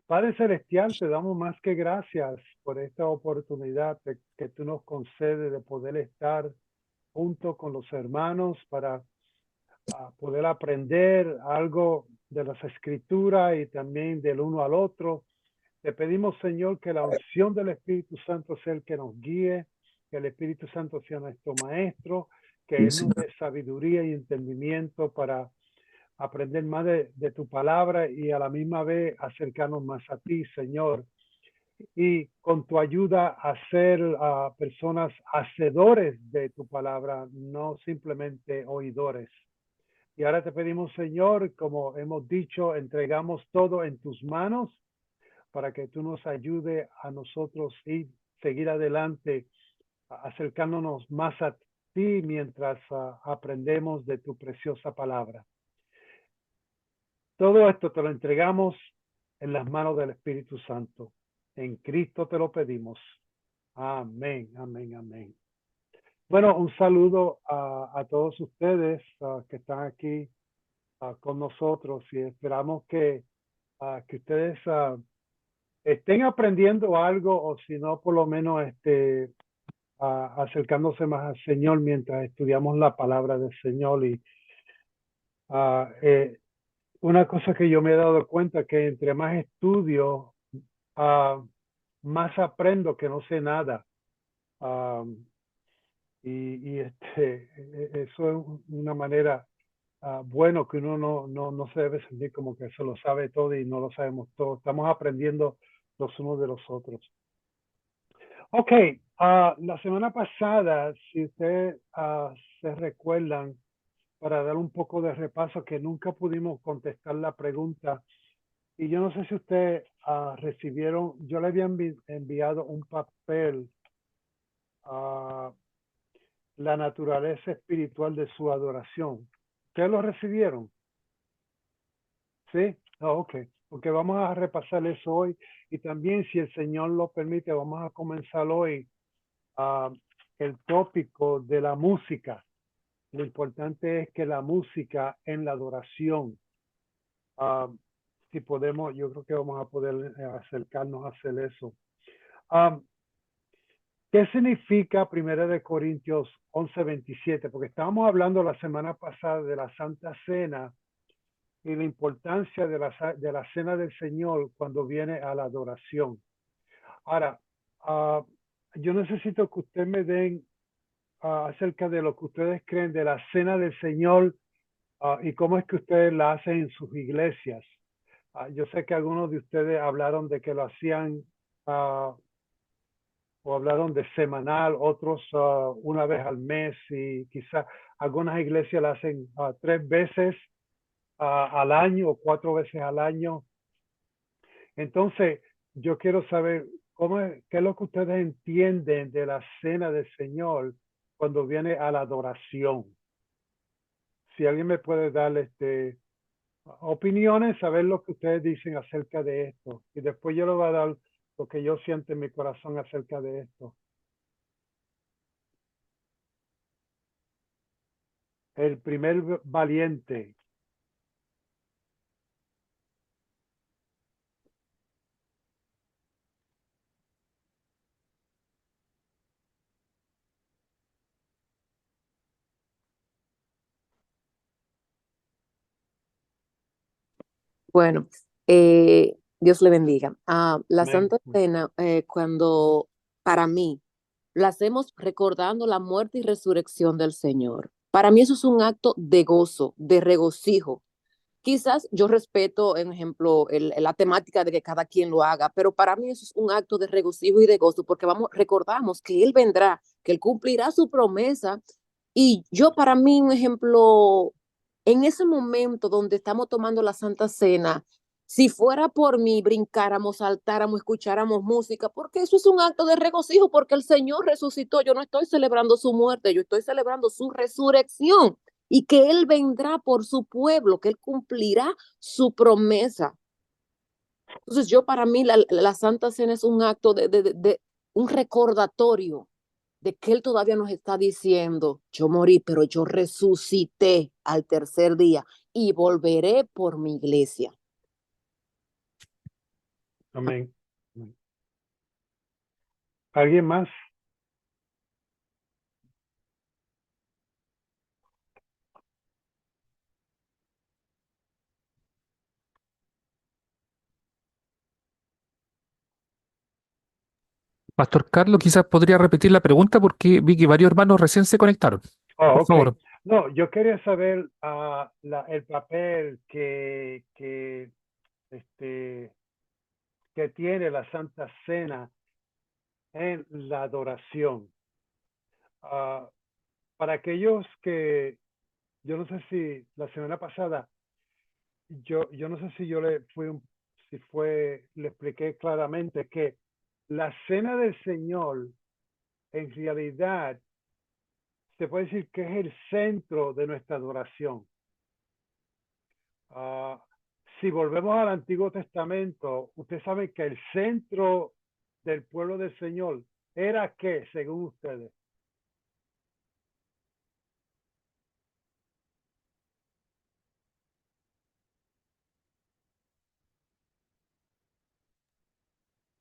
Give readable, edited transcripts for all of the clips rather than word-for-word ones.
Padre Celestial, te damos más que gracias por esta oportunidad que tú nos concedes de poder estar junto con los hermanos para poder aprender algo de las escrituras y también del uno al otro. Te pedimos, Señor, que la unción del Espíritu Santo sea el que nos guíe, que el Espíritu Santo sea nuestro maestro, que Sí, Él nos Señor. dé sabiduría y entendimiento para aprender más de tu palabra y a la misma vez acercarnos más a ti, Señor. Y con tu ayuda a ser personas hacedores de tu palabra, no simplemente oidores. Y ahora te pedimos, Señor, como hemos dicho, entregamos todo en tus manos para que tú nos ayude a nosotros y seguir adelante, acercándonos más a ti mientras aprendemos de tu preciosa palabra. Todo esto te lo entregamos en las manos del Espíritu Santo. En Cristo te lo pedimos. Amén, amén, amén. Bueno, un saludo a todos ustedes que están aquí con nosotros y esperamos que ustedes estén aprendiendo algo o si no, por lo menos acercándose más al Señor mientras estudiamos la palabra del Señor. Y ah, eh, una cosa que yo me he dado cuenta que entre más estudio, ah, más aprendo que no sé nada. Ah, eso es una manera bueno que uno no se debe sentir como que se lo sabe todo y no lo sabemos todo. Estamos aprendiendo los unos de los otros. Ok, la semana pasada, si ustedes se recuerdan, para dar un poco de repaso, que nunca pudimos contestar la pregunta, y yo no sé si ustedes recibieron, yo le había enviado un papel a la naturaleza espiritual de su adoración. ¿Ustedes lo recibieron? Sí, ok, porque vamos a repasar eso hoy y también si el Señor lo permite, vamos a comenzar hoy uh, el tópico de la música. Lo importante es que la música en la adoración, uh, si podemos, yo creo que vamos a poder acercarnos a hacer eso. Um, ¿Qué significa 1 Corintios 11:27? Porque estábamos hablando la semana pasada de la Santa Cena y la importancia de la cena del Señor cuando viene a la adoración. Ahora, yo necesito que ustedes me den acerca de lo que ustedes creen de la cena del Señor y cómo es que ustedes la hacen en sus iglesias. Yo sé que algunos de ustedes hablaron de que lo hacían o hablaron de semanal, otros una vez al mes y quizá algunas iglesias la hacen 3 veces al año o 4 veces al año. Entonces, yo quiero saber qué es lo que ustedes entienden de la cena del Señor cuando viene a la adoración. Si alguien me puede dar opiniones, saber lo que ustedes dicen acerca de esto. Y después yo le voy a dar lo que yo siento en mi corazón acerca de esto. El primer valiente. Bueno, Dios le bendiga. La Amén. Santa Cena, cuando para mí la hacemos recordando la muerte y resurrección del Señor. Para mí eso es un acto de gozo, de regocijo. Quizás yo respeto, en ejemplo, la temática de que cada quien lo haga, pero para mí eso es un acto de regocijo y de gozo, porque recordamos que Él vendrá, que Él cumplirá su promesa. Y yo para mí, un ejemplo, en ese momento donde estamos tomando la Santa Cena, si fuera por mí, brincáramos, saltáramos, escucháramos música, porque eso es un acto de regocijo, porque el Señor resucitó. Yo no estoy celebrando su muerte, yo estoy celebrando su resurrección y que Él vendrá por su pueblo, que Él cumplirá su promesa. Entonces yo para mí la Santa Cena es un acto de un recordatorio de que Él todavía nos está diciendo, yo morí, pero yo resucité al tercer día y volveré por mi iglesia. Amén. ¿Alguien más? Pastor Carlos, quizás podría repetir la pregunta porque vi que varios hermanos recién se conectaron. Oh, Por ok. favor. No, yo quería saber el papel este, que tiene la Santa Cena en la adoración. Ah, para aquellos que, yo no sé si la semana pasada, yo no sé si yo le expliqué claramente que la Cena del Señor en realidad se puede decir que es el centro de nuestra adoración. Ah, si volvemos al Antiguo Testamento, usted sabe que el centro del pueblo del Señor era ¿qué, según ustedes?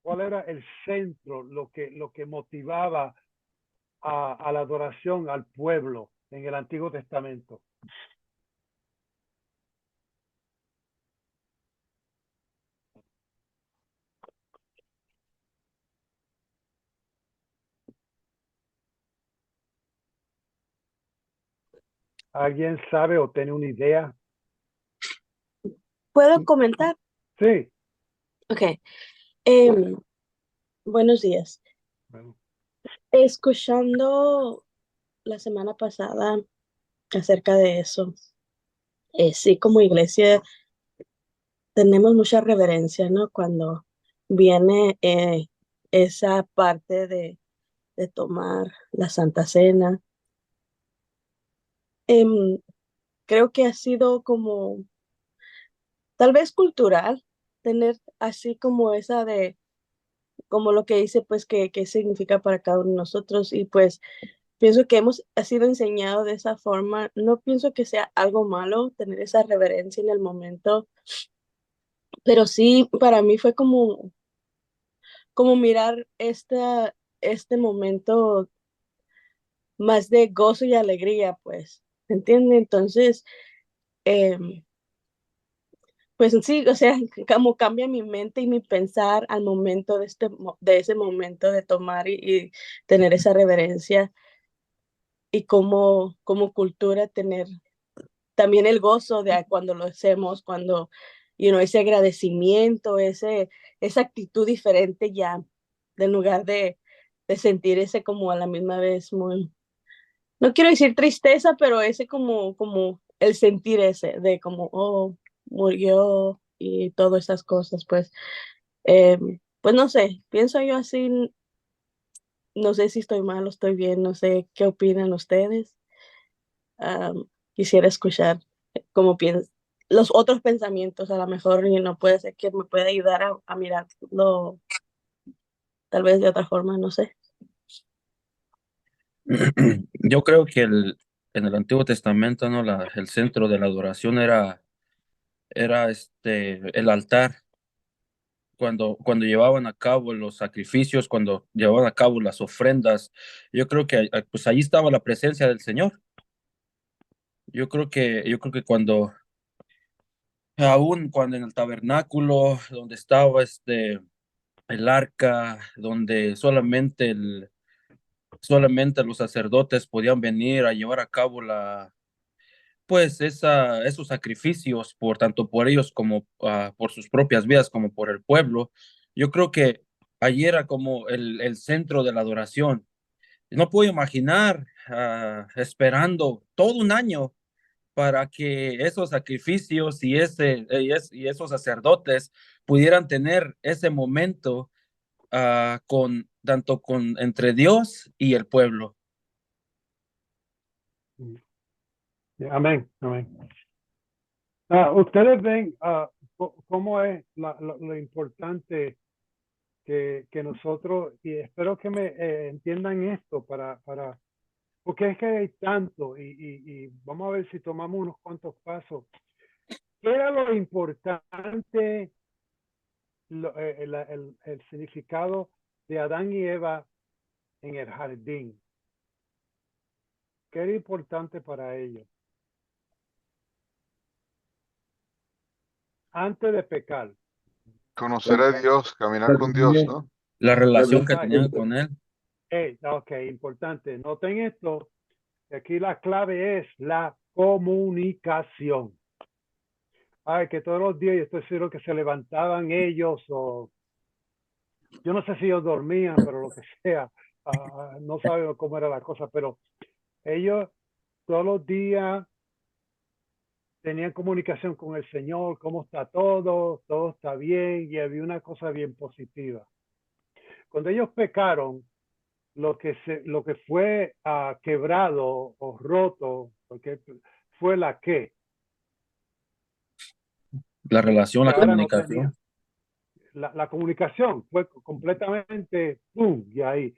¿Cuál era el centro, lo que motivaba a la adoración al pueblo en el Antiguo Testamento? ¿Alguien sabe o tiene una idea? ¿Puedo comentar? Sí. Ok. Em, Buenos días. Bueno, Escuchando la semana pasada acerca de eso, sí, como iglesia tenemos mucha reverencia, ¿no? Cuando viene esa parte de tomar la Santa Cena. Em, Creo que ha sido como, tal vez cultural, tener así como esa de, como lo que dice, pues, que significa para cada uno de nosotros. Y pues pienso que ha sido enseñado de esa forma. No pienso que sea algo malo tener esa reverencia en el momento, pero sí, para mí fue como mirar este momento más de gozo y alegría, pues, ¿entiende? Entonces, em, pues sí, o sea, como cambia mi mente y mi pensar al momento de ese momento de tomar y tener esa reverencia, y como cultura tener también el gozo de cuando lo hacemos, cuando, ese agradecimiento, esa actitud diferente ya, en lugar de sentir ese como a la misma vez muy, no quiero decir tristeza, pero ese como el sentir ese de como, oh, murió y todas esas cosas, pues, pues no sé, pienso yo así, no sé si estoy mal o estoy bien, no sé qué opinan ustedes. Quisiera escuchar cómo piensas los otros pensamientos, a lo mejor, y no puede ser que me pueda ayudar a mirarlo tal vez de otra forma, no sé. Yo creo que en el Antiguo Testamento, ¿no? El centro de la adoración era el altar. Cuando llevaban a cabo los sacrificios, cuando llevaban a cabo las ofrendas, yo creo que pues ahí estaba la presencia del Señor. Yo creo que aún cuando en el tabernáculo, donde estaba el arca, donde solamente los sacerdotes podían venir a llevar a cabo pues esos sacrificios por tanto por ellos como por sus propias vidas como por el pueblo. Yo creo que allí era como el centro de la adoración. No puedo imaginar esperando todo un año para que esos sacrificios y esos sacerdotes pudieran tener ese momento tanto con entre Dios y el pueblo. amén, amén. Ustedes ven cómo es lo importante que nosotros, y espero que me entiendan esto porque es que hay tanto y vamos a ver si tomamos unos cuantos pasos. ¿Qué era lo importante el significado de Adán y Eva en el jardín. ¿Qué era importante para ellos? Antes de pecar. Conocer a Dios, caminar con Dios, ¿no? La relación que Right. tenían con él. Ok, importante. Noten esto. Aquí la clave es la comunicación. Ay, que todos los días yo estoy seguro que se levantaban ellos o yo no sé si ellos dormían, pero lo que sea. No saben cómo era la cosa, pero ellos todos los días tenían comunicación con el Señor, cómo está todo está bien y había una cosa bien positiva. Cuando ellos pecaron, lo que fue quebrado o roto, porque fue la La relación, la que ahora no comunicación. tenía. La comunicación fue completamente ¡pum! Y ahí.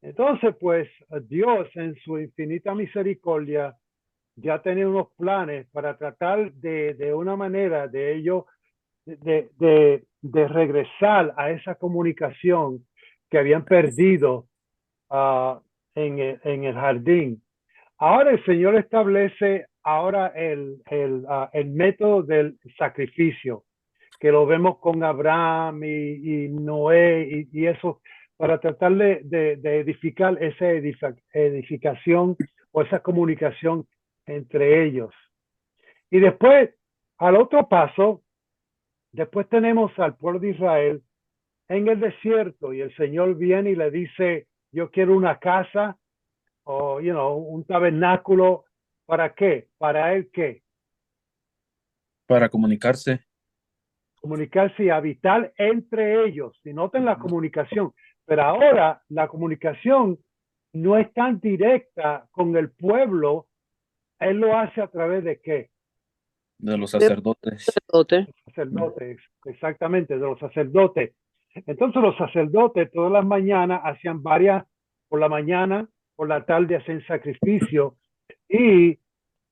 Entonces, pues Dios en su infinita misericordia ya tenía unos planes para tratar de una manera de ellos de regresar a esa comunicación que habían perdido en el jardín. Ahora el Señor establece ahora el método del sacrificio, que lo vemos con Abraham y Noé y eso, para tratar de edificar esa edificación o esa comunicación entre ellos. Y después, al otro paso, después tenemos al pueblo de Israel en el desierto y el Señor viene y le dice, yo quiero una casa o, un tabernáculo. ¿Para qué? ¿Para él qué? Para comunicarse. Comunicarse y habitar entre ellos. Si noten la comunicación, pero ahora la comunicación no es tan directa con el pueblo. Él lo hace a través de qué? De los sacerdotes. Sacerdotes, exactamente, de los sacerdotes. Entonces los sacerdotes todas las mañanas hacían varias, por la mañana, por la tarde hacían sacrificio y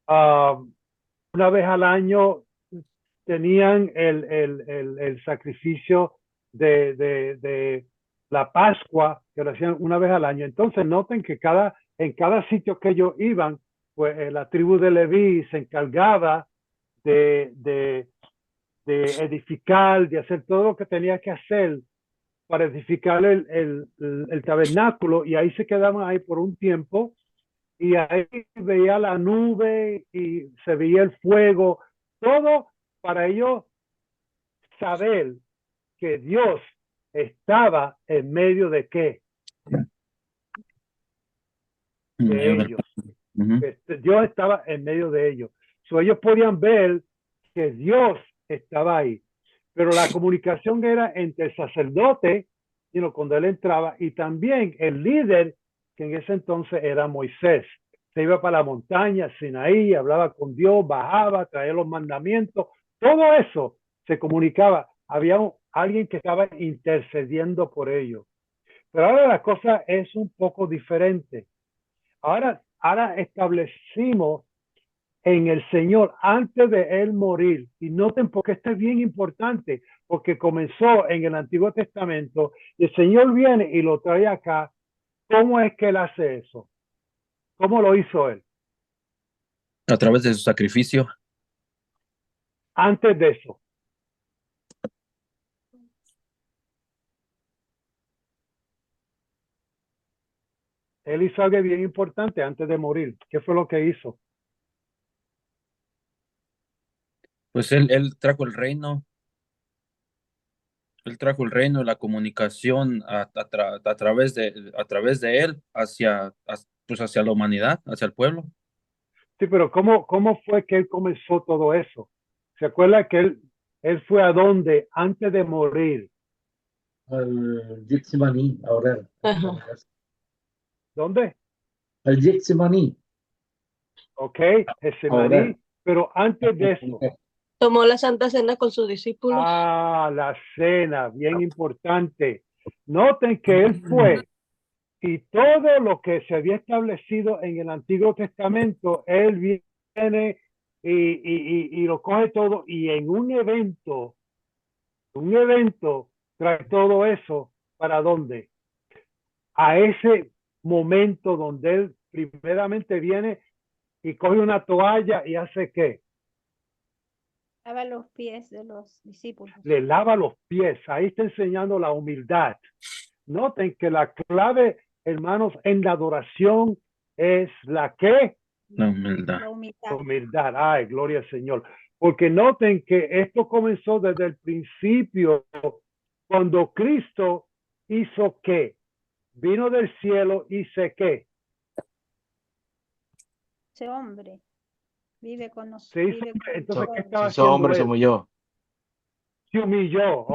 una vez al año tenían el sacrificio de la Pascua, que lo hacían una vez al año. Entonces noten que en cada sitio que ellos iban, pues la tribu de Leví se encargaba de edificar, de hacer todo lo que tenía que hacer para edificar el tabernáculo, y ahí se quedaban ahí por un tiempo y ahí veía la nube y se veía el fuego, todo para ellos saber que Dios estaba en medio de qué, de ellos. Dios estaba en medio de ellos. So, ellos podían ver que Dios estaba ahí. Pero la comunicación era entre el sacerdote, cuando él entraba, y también el líder, que en ese entonces era Moisés. Se iba para la montaña, Sinaí, hablaba con Dios, bajaba, traía los mandamientos. Todo eso se comunicaba. Había alguien que estaba intercediendo por ellos. Pero ahora la cosa es un poco diferente. Ahora establecimos en el Señor antes de él morir. Y noten porque esto es bien importante, porque comenzó en el Antiguo Testamento y el Señor viene y lo trae acá. ¿Cómo es que él hace eso? ¿Cómo lo hizo él? A través de su sacrificio. Antes de eso. Él hizo algo bien importante antes de morir. ¿Qué fue lo que hizo? Pues él trajo el reino. Él trajo el reino y la comunicación a través de él pues hacia la humanidad, hacia el pueblo. Sí, pero ¿cómo fue que él comenzó todo eso? ¿Se acuerda que él fue a dónde antes de morir? Al Getsemaní, a orar. ¿Dónde? Al Getsemaní. Ok, Getsemaní, pero antes de eso. Tomó la Santa Cena con sus discípulos. La cena, bien importante. Noten que él fue y todo lo que se había establecido en el Antiguo Testamento, él viene y lo coge todo y en un evento trae todo eso ¿para dónde? A ese momento donde él primeramente viene y coge una toalla y hace ¿qué? Lava los pies de los discípulos. Le lava los pies. Ahí está enseñando la humildad. Noten que la clave, hermanos, en la adoración es la ¿qué? La humildad. La humildad. Humildad. Ay, gloria al Señor. Porque noten que esto comenzó desde el principio, cuando Cristo hizo ¿qué? Vino del cielo y se ¿qué? Ese hombre vive con Se nosotros. hizo, entonces, ¿qué estaba Se hizo haciendo hombre, se él? humilló. Se humilló.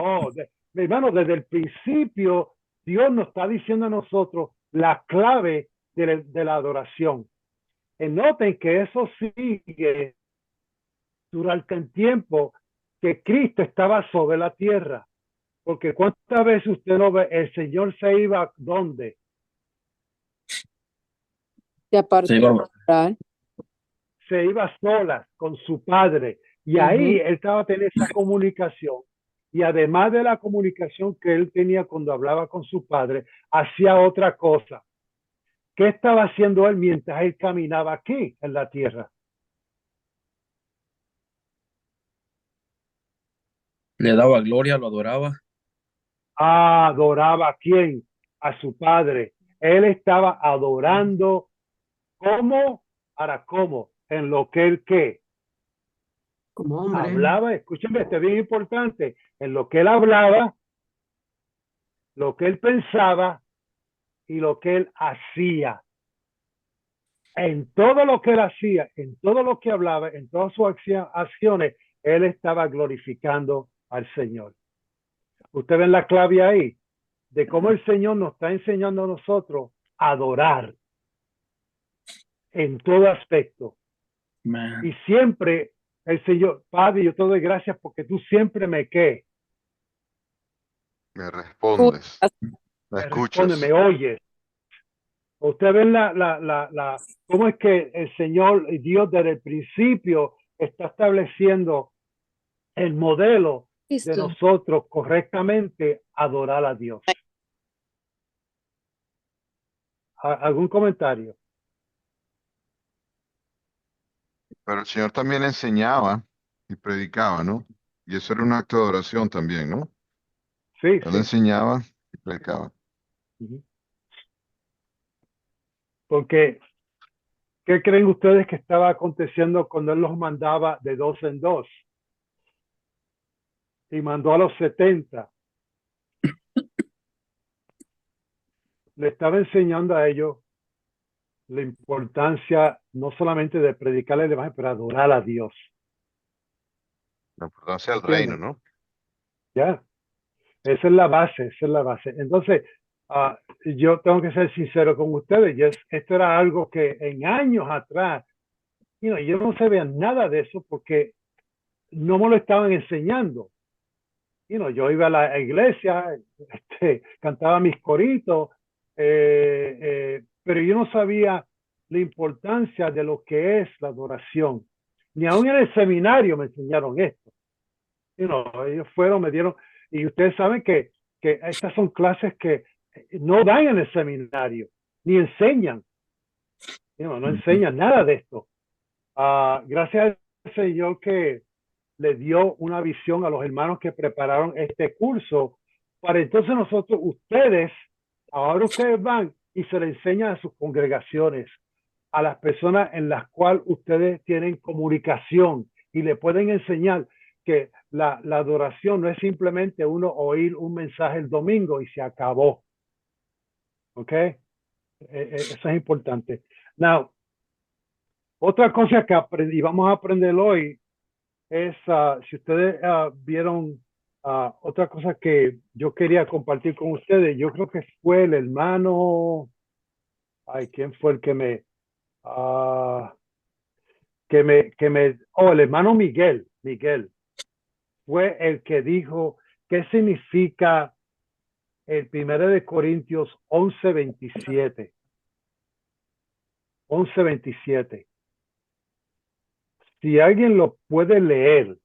Mi hermano, desde el principio, Dios nos está diciendo a nosotros la clave de la adoración. Y noten que eso sigue durante el tiempo que Cristo estaba sobre la tierra. Porque cuántas veces usted no ve, el Señor se iba, ¿dónde? Se apartó Se a iba- orar. Se iba solas con su padre. Y ahí él estaba teniendo esa comunicación. Y además de la comunicación que él tenía cuando hablaba con su padre, hacía otra cosa. ¿Qué estaba haciendo él mientras él caminaba aquí en la tierra? Le daba gloria, lo adoraba. Adoraba a quién? A su padre. Él estaba adorando. ¿Cómo? ¿Para cómo? En lo que él ¿qué? Como hombre. Hablaba, escúcheme, esto es bien importante. En lo que él hablaba, lo que él pensaba y lo que él hacía. En todo lo que él hacía, en todo lo que hablaba, en todas sus acciones, él estaba glorificando al Señor. Usted ve la clave ahí de cómo el Señor nos está enseñando a nosotros a adorar en todo aspecto. Man. Y siempre el Señor, Padre, yo te doy gracias porque tú siempre me ¿qué? Me respondes, me Me escuchas. responde, me oyes. Usted ve cómo es que el Señor y Dios desde el principio está estableciendo el modelo de Cristo. nosotros correctamente adorar a Dios. ¿Algún comentario? Pero el Señor también enseñaba y predicaba, ¿no? Y eso era un acto de adoración también, ¿no? Sí, Él sí. enseñaba y predicaba. Ujú. Porque, ¿qué creen ustedes que estaba aconteciendo cuando Él los mandaba de dos en dos? Y mandó a los 70. Le estaba enseñando a ellos la importancia no solamente de predicar el evangelio, pero adorar a Dios. La importancia del ¿Entienden? reino, ¿no? Ya, esa es la base, esa es la base. Entonces, yo tengo que ser sincero con ustedes. Esto era algo que en años atrás, yo no sabía nada de eso porque no me lo estaban enseñando. Yo iba a la iglesia, cantaba mis coritos, pero yo no sabía la importancia de lo que es la adoración. Ni aún en el seminario me enseñaron esto. Ellos fueron, me dieron, y ustedes saben que estas son clases que no dan en el seminario, ni enseñan. No enseñan nada de esto. Gracias al Señor que le dio una visión a los hermanos que prepararon este curso, para entonces nosotros, ahora ustedes van y se le enseñan a sus congregaciones, a las personas en las cuales ustedes tienen comunicación y le pueden enseñar que la adoración no es simplemente uno oír un mensaje el domingo y se acabó. ¿Ok? Eso es importante. Now, otra cosa que aprendí, vamos a aprender hoy, es, si ustedes vieron otra cosa que yo quería compartir con ustedes, yo creo que fue el hermano, ¿quién fue el que el hermano Miguel fue el que dijo qué significa el 1 de Corintios 11:27. 11:27. Si alguien lo puede leer.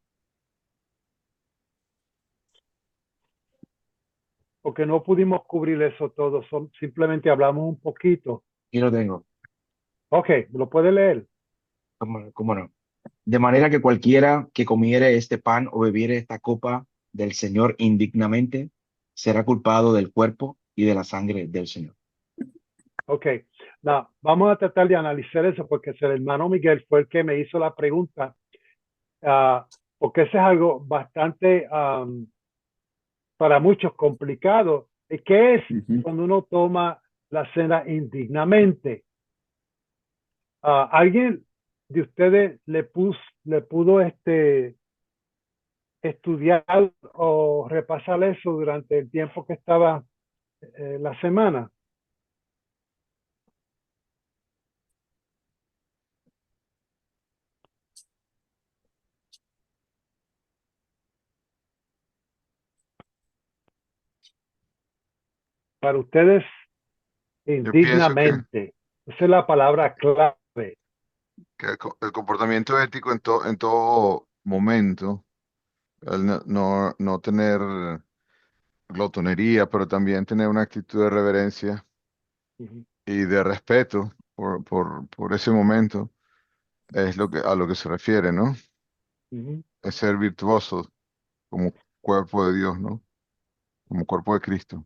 porque no pudimos cubrir eso todo, simplemente hablamos un poquito. Y lo tengo. Ok, ¿lo puede leer? ¿Cómo no? De manera que cualquiera que comiere este pan o bebiere esta copa del Señor indignamente, será culpado del cuerpo y de la sangre del Señor. Ok, vamos a tratar de analizar eso porque el hermano Miguel fue el que me hizo la pregunta, porque eso es algo bastante para muchos complicado. ¿Qué es cuando uno toma la cena indignamente? ¿Alguien de ustedes le pudo estudiar o repasar eso durante el tiempo que estaba la semana? Para ustedes, Yo pienso indignamente. Esa es la palabra clave. que el comportamiento ético en todo momento, el no tener glotonería, pero también tener una actitud de reverencia Ujú, y de respeto por ese momento, es a lo que se refiere, ¿no? ujú. Es ser virtuoso como cuerpo de Dios, ¿no? Como cuerpo de Cristo.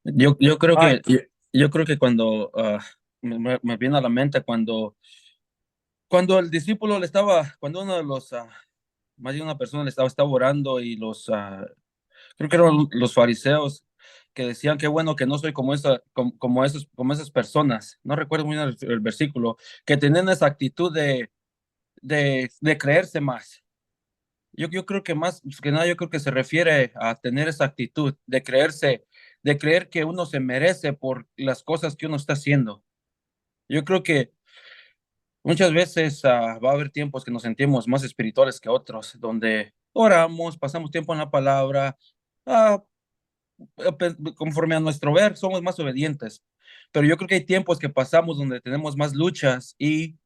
Yo creo Ah, yo creo que cuando me viene a la mente cuando el discípulo cuando uno de los, más de una persona estaba orando y creo que eran los fariseos que decían qué bueno que no soy como esas personas. No recuerdo muy bien el versículo, que tenían esa actitud de creerse más. Yo creo que más que nada, yo creo que se refiere a tener esa actitud de creer que uno se merece por las cosas que uno está haciendo. Yo creo que muchas veces va a haber tiempos que nos sentimos más espirituales que otros, donde oramos, pasamos tiempo en la palabra, ah, conforme a nuestro ver, somos más obedientes. Pero yo creo que hay tiempos que pasamos donde tenemos más luchas y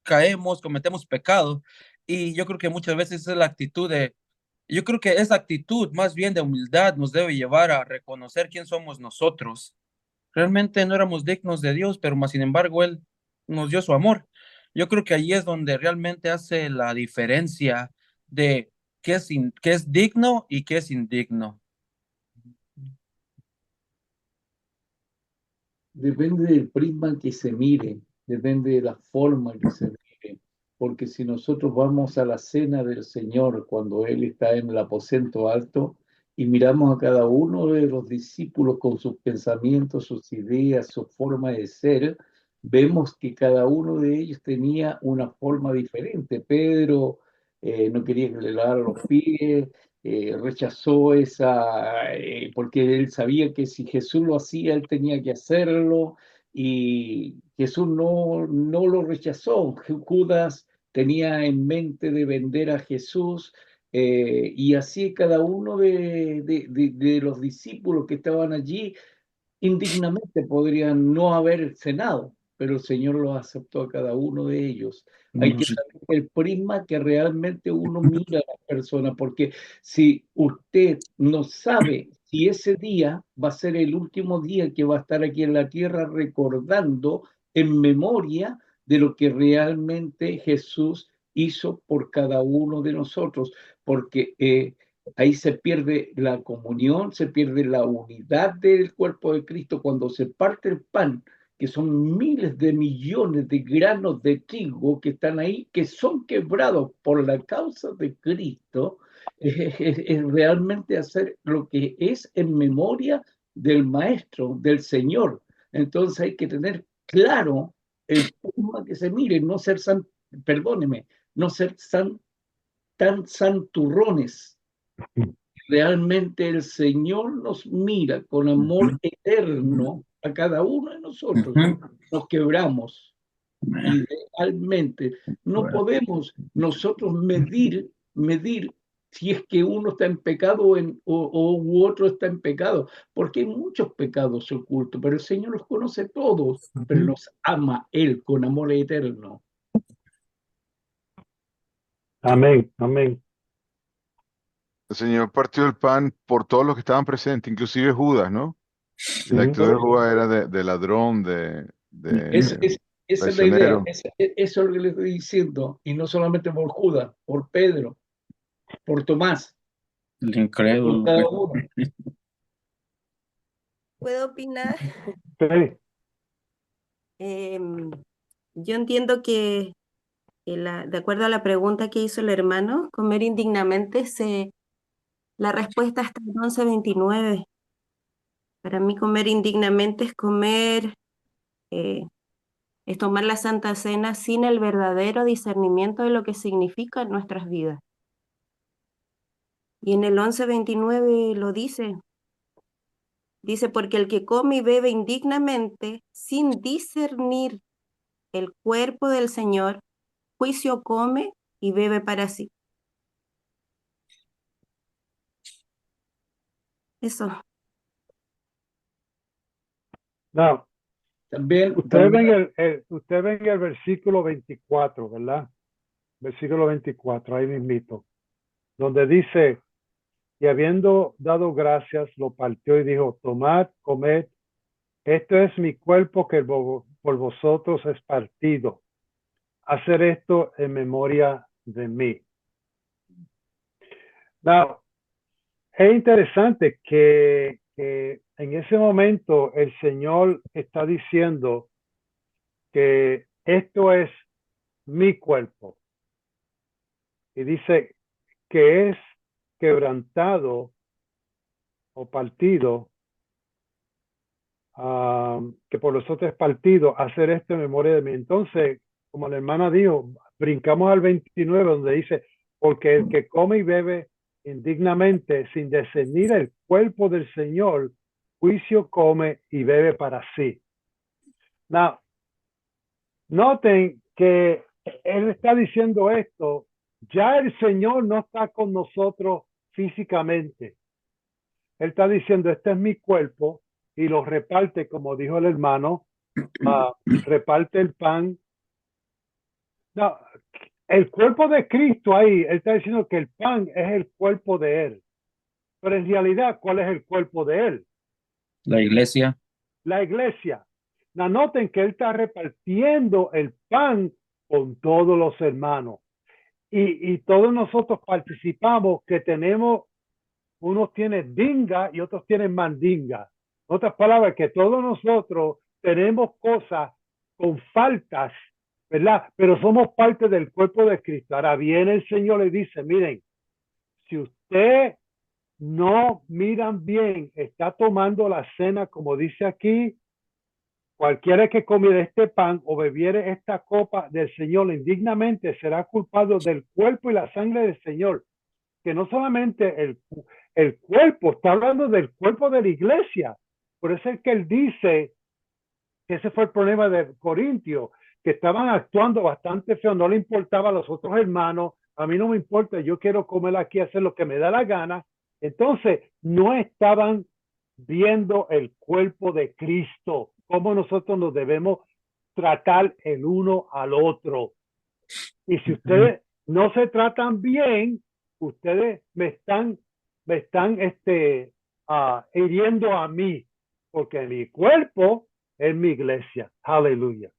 caemos, cometemos pecado. Y yo creo que muchas veces es la actitud yo creo que esa actitud más bien de humildad nos debe llevar a reconocer quién somos nosotros. Realmente no éramos dignos de Dios, pero más sin embargo Él nos dio su amor. Yo creo que ahí es donde realmente hace la diferencia de qué es digno y qué es indigno. Depende del prisma que se mire, depende de la forma que se mire, porque si nosotros vamos a la cena del Señor cuando Él está en el aposento alto y miramos a cada uno de los discípulos con sus pensamientos, sus ideas, su forma de ser, vemos que cada uno de ellos tenía una forma diferente. Pedro no quería que le lavaran los pies, rechazó porque él sabía que si Jesús lo hacía, él tenía que hacerlo, y Jesús no lo rechazó. Judas tenía en mente de vender a Jesús, y así cada uno de los discípulos que estaban allí indignamente podrían no haber cenado, pero el Señor los aceptó a cada uno de ellos. Hay que saber el prisma que realmente uno mira a la persona, porque si usted no sabe si ese día va a ser el último día que va a estar aquí en la tierra recordando en memoria de lo que realmente Jesús hizo por cada uno de nosotros, porque ahí se pierde la comunión, se pierde la unidad del cuerpo de Cristo cuando se parte el pan, que son miles de millones de granos de trigo que están ahí, que son quebrados por la causa de Cristo. Es realmente hacer lo que es en memoria del Maestro, del Señor. Entonces hay que tener claro el punto que se mire, no ser perdóneme, no ser tan santurrones. Realmente el Señor nos mira con amor eterno a cada uno de nosotros. Nos quebramos y realmente no podemos nosotros medir si es que uno está en pecado u otro está en pecado, porque hay muchos pecados ocultos, pero el Señor los conoce todos, pero nos ama Él con amor eterno. Amén, amén. El Señor partió el pan por todos los que estaban presentes, inclusive Judas, ¿no? Y la Sí. actitud de Judas era de ladrón, Es, de es- esa es la idea, traicionero. eso es lo que le estoy diciendo, y no solamente por Judas, por Pedro, por Tomás, El por incrédulo. cada uno. ¿Puedo opinar? Sí. Yo entiendo que de acuerdo a la pregunta que hizo el hermano, comer indignamente, la respuesta está en 11:29. Para mí comer indignamente es es tomar la Santa Cena sin el verdadero discernimiento de lo que significa en nuestras vidas. Y en el 11:29 lo dice, porque el que come y bebe indignamente, sin discernir el cuerpo del Señor, juicio come y bebe para sí. Eso. No, También, ustedes ven usted ven el versículo 24, ¿verdad? Versículo 24, ahí mismito, donde dice, y habiendo dado gracias, lo partió y dijo, tomad, comed, esto es mi cuerpo que por vosotros es partido. Hacer esto en memoria de mí. Now, es interesante que en ese momento el Señor está diciendo que esto es mi cuerpo. Y dice que es quebrantado o partido, que por los otros es partido, hacer esto en memoria de mí. Entonces, como la hermana dijo, brincamos al 29 donde dice, porque el que come y bebe indignamente sin discernir el cuerpo del Señor, juicio come y bebe para sí. Now, noten que él está diciendo esto, ya el Señor no está con nosotros físicamente. Él está diciendo, este es mi cuerpo, y lo reparte, como dijo el hermano, reparte el pan. No, el cuerpo de Cristo ahí, él está diciendo que el pan es el cuerpo de él. Pero en realidad, ¿cuál es el cuerpo de él? La iglesia. La iglesia. No, noten que él está repartiendo el pan con todos los hermanos. Y todos nosotros participamos, que tenemos, unos tienen dinga y otros tienen mandinga. En otras palabras, que todos nosotros tenemos cosas con faltas, ¿verdad? Pero somos parte del cuerpo de Cristo. Ahora viene el Señor y dice, miren, si usted no miran bien, está tomando la cena, como dice aquí, cualquiera que comiera este pan o bebiere esta copa del Señor indignamente será culpado del cuerpo y la sangre del Señor. Que no solamente el cuerpo, está hablando del cuerpo de la iglesia. Por eso es que él dice que ese fue el problema de Corintio, que estaban actuando bastante feo, no le importaba a los otros hermanos, a mí no me importa, yo quiero comer aquí, hacer lo que me da la gana. Entonces, no estaban viendo el cuerpo de Cristo, cómo nosotros nos debemos tratar el uno al otro. Y si ustedes no se tratan bien, ustedes me están hiriendo a mí, porque mi cuerpo es mi iglesia. Aleluya.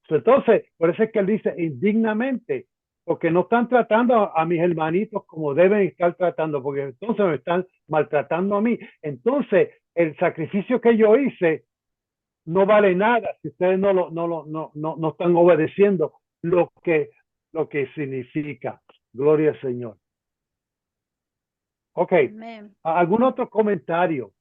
Entonces, por eso es que él dice indignamente, porque no están tratando a mis hermanitos como deben estar tratando, porque entonces me están maltratando a mí. Entonces, el sacrificio que yo hice no vale nada si ustedes no están obedeciendo lo que significa. Gloria al Señor. Ok. Amén. ¿Algún otro comentario?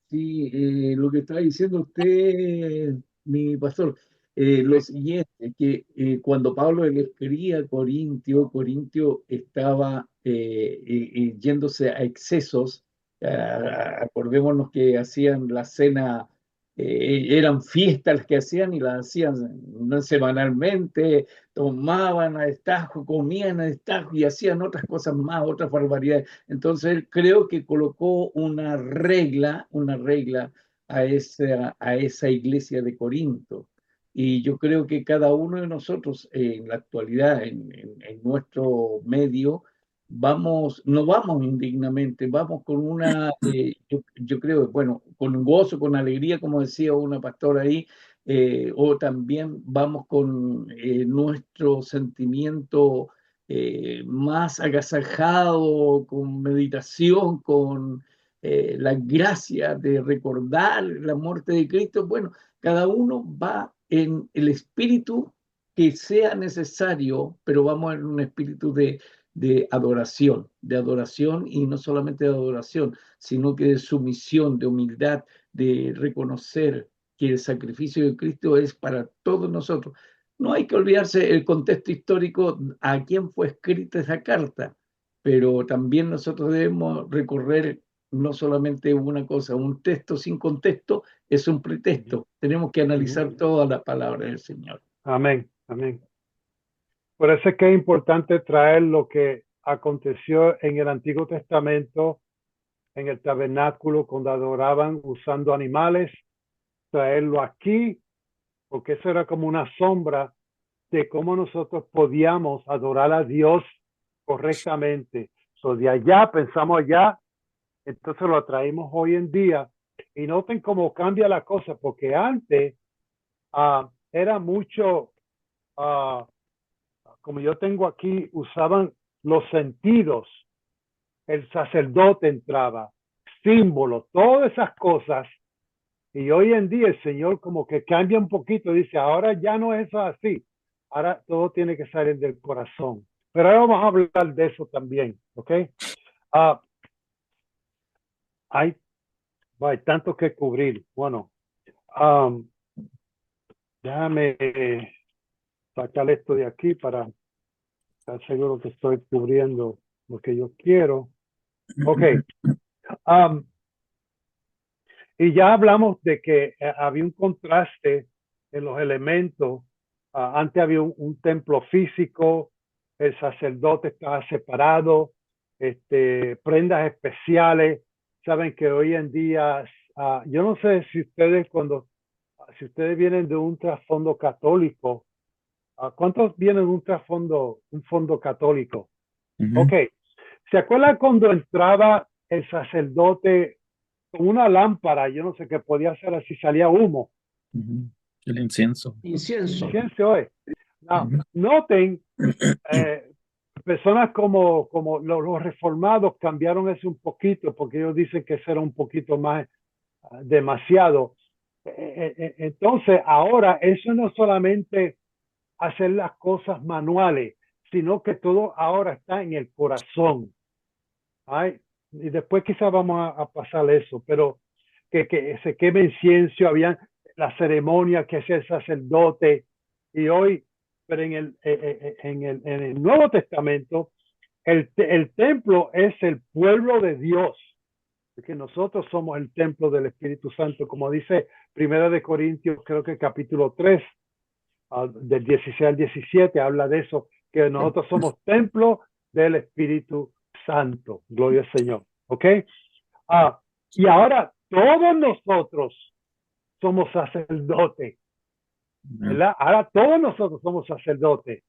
Sí, lo que está diciendo usted, mi pastor, lo siguiente, que cuando Pablo le escribía a Corintio estaba yéndose a excesos. Acordémonos que hacían la cena, eran fiestas las que hacían y las hacían semanalmente, tomaban a destajo, comían a destajo y hacían otras cosas más, otras barbaridades. Entonces él creo que colocó una regla a esa iglesia de Corinto. Y yo creo que cada uno de nosotros en la actualidad, en nuestro medio, no vamos indignamente, vamos con una, yo creo, bueno, con gozo, con alegría, como decía una pastora ahí, o también vamos con nuestro sentimiento más agasajado, con meditación, con la gracia de recordar la muerte de Cristo. Bueno, cada uno va en el espíritu que sea necesario, pero vamos en un espíritu de adoración y no solamente de adoración, sino que de sumisión, de humildad, de reconocer que el sacrificio de Cristo es para todos nosotros. No hay que olvidarse el contexto histórico a quién fue escrita esa carta, pero también nosotros debemos recorrer no solamente una cosa, un texto sin contexto es un pretexto. Tenemos que analizar toda la palabra del Señor. Amén, amén. Por eso es que es importante traer lo que aconteció en el Antiguo Testamento, en el tabernáculo, cuando adoraban usando animales, traerlo aquí, porque eso era como una sombra de cómo nosotros podíamos adorar a Dios correctamente. So, de allá pensamos allá, entonces lo traímos hoy en día. Y noten cómo cambia la cosa, porque antes era mucho, como yo tengo aquí, usaban los sentidos. El sacerdote entraba, símbolos, todas esas cosas. Y hoy en día el Señor como que cambia un poquito, dice, ahora ya no es eso así. Ahora todo tiene que salir del corazón. Pero ahora vamos a hablar de eso también, ¿ok? Hay tanto que cubrir. Bueno, déjame sacar esto de aquí para estar seguro que estoy cubriendo lo que yo quiero. Ok. Y ya hablamos de que había un contraste en los elementos. Antes había un templo físico, el sacerdote estaba separado, prendas especiales. Saben que hoy en día, yo no sé si ustedes si ustedes vienen de un trasfondo católico, ¿cuántos vienen de un fondo católico? Ok, ¿se acuerdan cuando entraba el sacerdote con una lámpara? Yo no sé qué podía hacer, así salía humo. El incienso. Incienso. Noten, personas como los reformados cambiaron eso un poquito, porque ellos dicen que eso era un poquito más demasiado. Entonces, ahora eso no solamente hacer las cosas manuales, sino que todo ahora está en el corazón. Ay, y después quizás vamos a pasar eso, pero que se queme incienso, había la ceremonia que hacía el sacerdote, y hoy, pero en el Nuevo Testamento, el templo es el pueblo de Dios, porque nosotros somos el templo del Espíritu Santo, como dice 1 Corintios, creo que capítulo 3, del 16 al 17, habla de eso, que nosotros somos templo del Espíritu Santo. Gloria al Señor. ¿Ok? Y ahora todos nosotros somos sacerdotes. ¿Verdad? Ahora todos nosotros somos sacerdotes.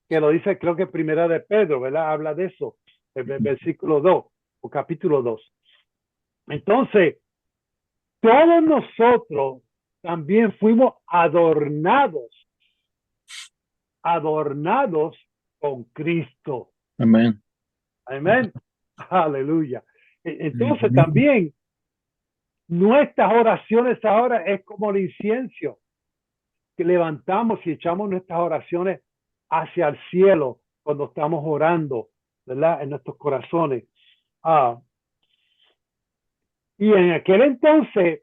Que lo dice, creo que Primera de Pedro, ¿verdad? Habla de eso. El versículo 2 o capítulo 2. Entonces, todos nosotros también fuimos adornados con Cristo. Amén. Amén. Aleluya. Entonces también nuestras oraciones ahora es como el incienso que levantamos y echamos nuestras oraciones hacia el cielo cuando estamos orando, ¿verdad? En nuestros corazones. Y en aquel entonces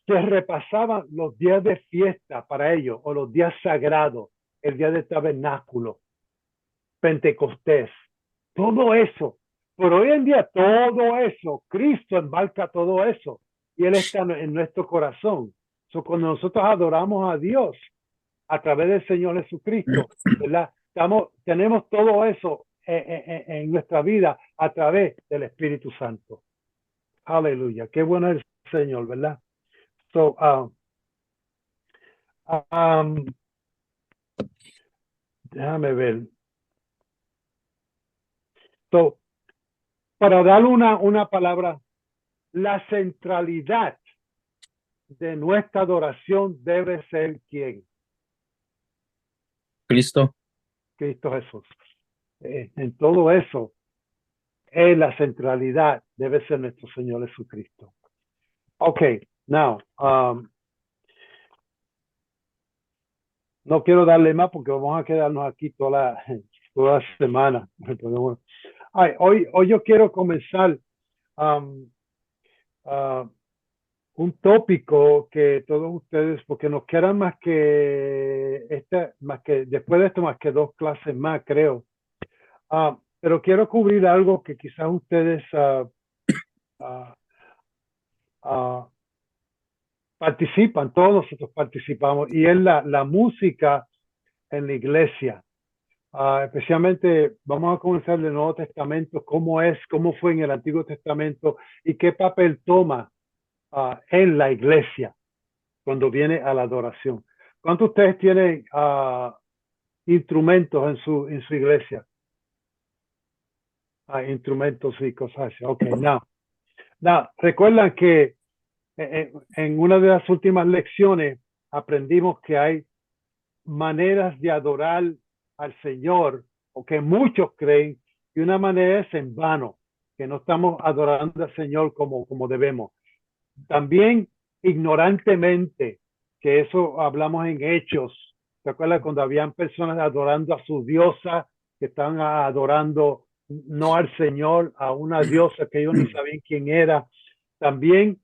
se repasaban los días de fiesta para ellos, o los días sagrados, el día del tabernáculo, Pentecostés, todo eso. Pero hoy en día todo eso, Cristo embarca todo eso y Él está en nuestro corazón. Cuando nosotros adoramos a Dios a través del Señor Jesucristo, ¿verdad? Tenemos todo eso en nuestra vida a través del Espíritu Santo. Aleluya. Qué bueno es el Señor, ¿verdad? Um, déjame ver. So, para dar una palabra, la centralidad de nuestra adoración debe ser ¿quién? Cristo. Cristo Jesús. En todo eso, la centralidad debe ser nuestro Señor Jesucristo. Okay, now, no quiero darle más porque vamos a quedarnos aquí toda la semana. Ay, hoy yo quiero comenzar un tópico que todos ustedes, porque nos quedan más que después de esto, más que 2 clases más, creo. Pero quiero cubrir algo que quizás ustedes participan, todos nosotros participamos, y es la música en la iglesia. Especialmente vamos a comenzar del Nuevo Testamento, cómo fue en el Antiguo Testamento y qué papel toma en la iglesia cuando viene a la adoración. ¿Cuántos de ustedes tienen instrumentos en su iglesia? Instrumentos y cosas así. Ok, now, recuerdan que en una de las últimas lecciones aprendimos que hay maneras de adorar al Señor, o que muchos creen que una manera es en vano, que no estamos adorando al Señor como debemos. También ignorantemente, que eso hablamos en Hechos. ¿Se acuerdan cuando habían personas adorando a su diosa, que estaban adorando no al Señor, a una diosa que ellos ni sabían quién era? También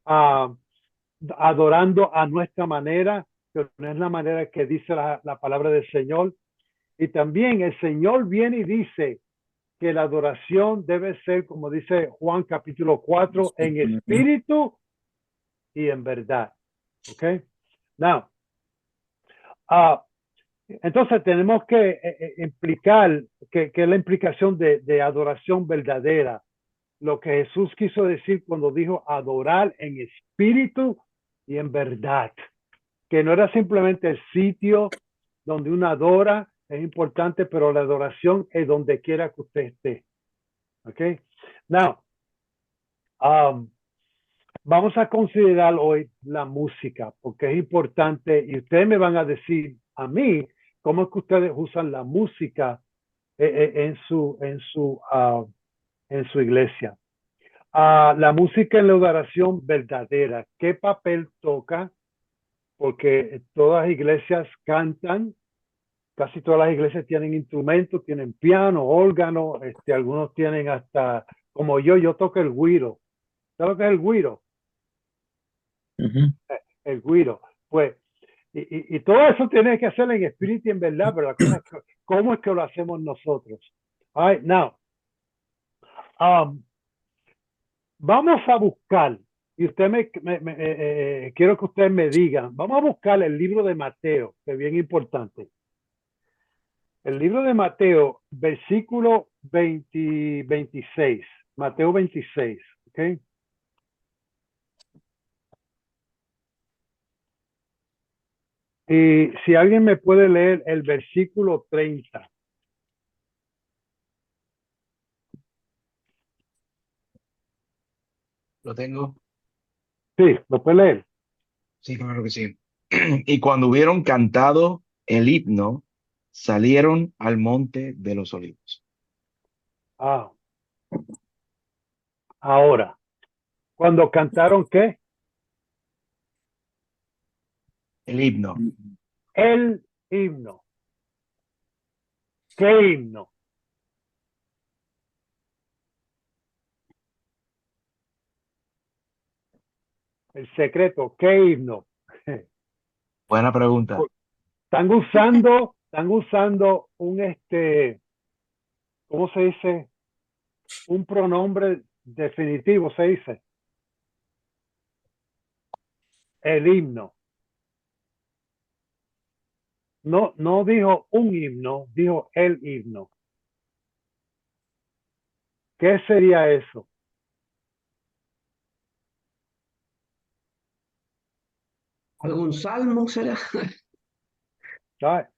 adorando a nuestra manera, que no es la manera que dice la palabra del Señor. Y también el Señor viene y dice que la adoración debe ser, como dice Juan capítulo 4, en espíritu y en verdad. ¿Ok? Now, entonces tenemos que implicar que es la implicación de adoración verdadera. Lo que Jesús quiso decir cuando dijo adorar en espíritu y en verdad. Que no era simplemente el sitio donde uno adora, es importante, pero la adoración es donde quiera que usted esté. ¿Ok? Now, vamos a considerar hoy la música, porque es importante, y ustedes me van a decir a mí cómo es que ustedes usan la música en su iglesia. La música en la adoración verdadera, ¿qué papel toca? Porque todas las iglesias cantan, casi todas las iglesias tienen instrumentos, tienen piano, órgano, algunos tienen hasta, como yo toco el güiro. ¿Sabes lo que es el güiro? El güiro. Pues, y todo eso tiene que hacer en espíritu y en verdad, pero la cosa es que, ¿cómo es que lo hacemos nosotros? All right, now, vamos a buscar, y usted quiero que ustedes me digan, vamos a buscar el libro de Mateo, que es bien importante. El libro de Mateo, versículo 26, Mateo 26, ¿ok? Y si alguien me puede leer el versículo 30. Lo tengo. Sí, ¿lo puede leer? Sí, claro que sí. Y cuando hubieron cantado el himno, salieron al monte de los olivos. Ahora, cuando cantaron, ¿qué? El himno. El himno. ¿Qué himno? El secreto, ¿qué himno? Buena pregunta. Están usando un ¿cómo se dice? Un pronombre definitivo, se dice. El himno. No dijo un himno, dijo el himno. ¿Qué sería eso? ¿Algún salmo será? ¿Sabe?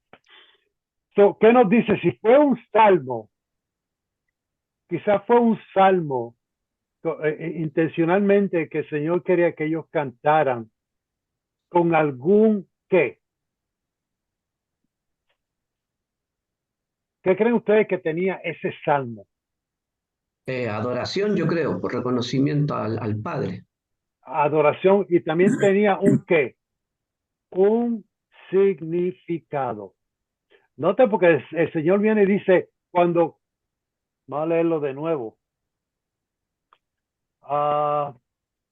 So, ¿qué nos dice? Si fue un salmo, quizás fue un salmo intencionalmente que el Señor quería que ellos cantaran con algún qué. ¿Qué creen ustedes que tenía ese salmo? Adoración, yo creo, por reconocimiento al Padre. Adoración, y también tenía un qué, un significado. Note porque el Señor viene y dice, cuando, vamos a leerlo de nuevo.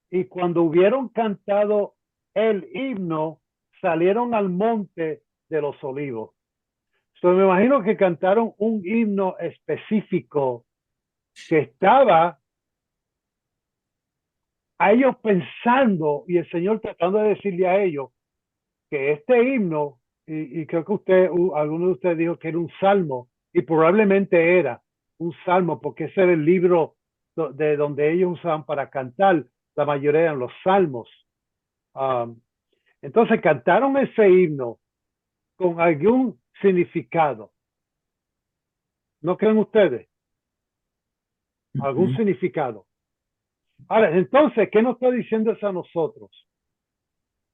Y cuando hubieron cantado el himno, salieron al monte de los olivos. So, me imagino que cantaron un himno específico que estaba a ellos pensando y el Señor tratando de decirle a ellos que este himno, y creo que alguno de ustedes dijo que era un salmo, y probablemente era un salmo, porque ese era el libro de donde ellos usaban para cantar, la mayoría eran los salmos. Entonces cantaron ese himno con algún significado. ¿No creen ustedes? Algún significado. Ahora, entonces, ¿qué nos está diciendo eso a nosotros?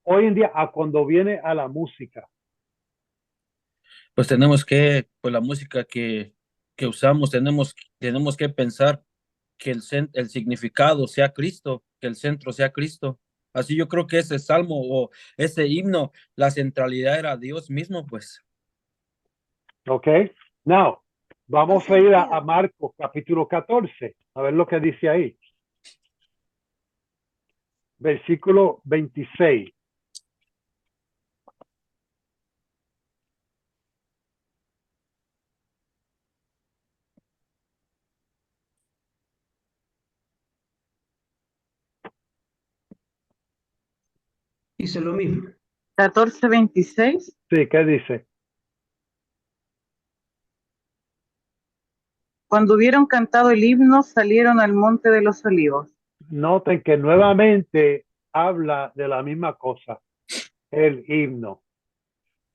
Hoy en día, cuando viene a la música. Pues pues la música que usamos, tenemos que pensar que el significado sea Cristo, que el centro sea Cristo. Así yo creo que ese salmo o ese himno, la centralidad era Dios mismo, pues. Ok. Now, vamos a ir a Marcos capítulo 14, a ver lo que dice ahí. Versículo 26. Dice lo mismo. 14:26. Sí, ¿qué dice? Cuando hubieron cantado el himno, salieron al monte de los olivos. Noten que nuevamente habla de la misma cosa, el himno. O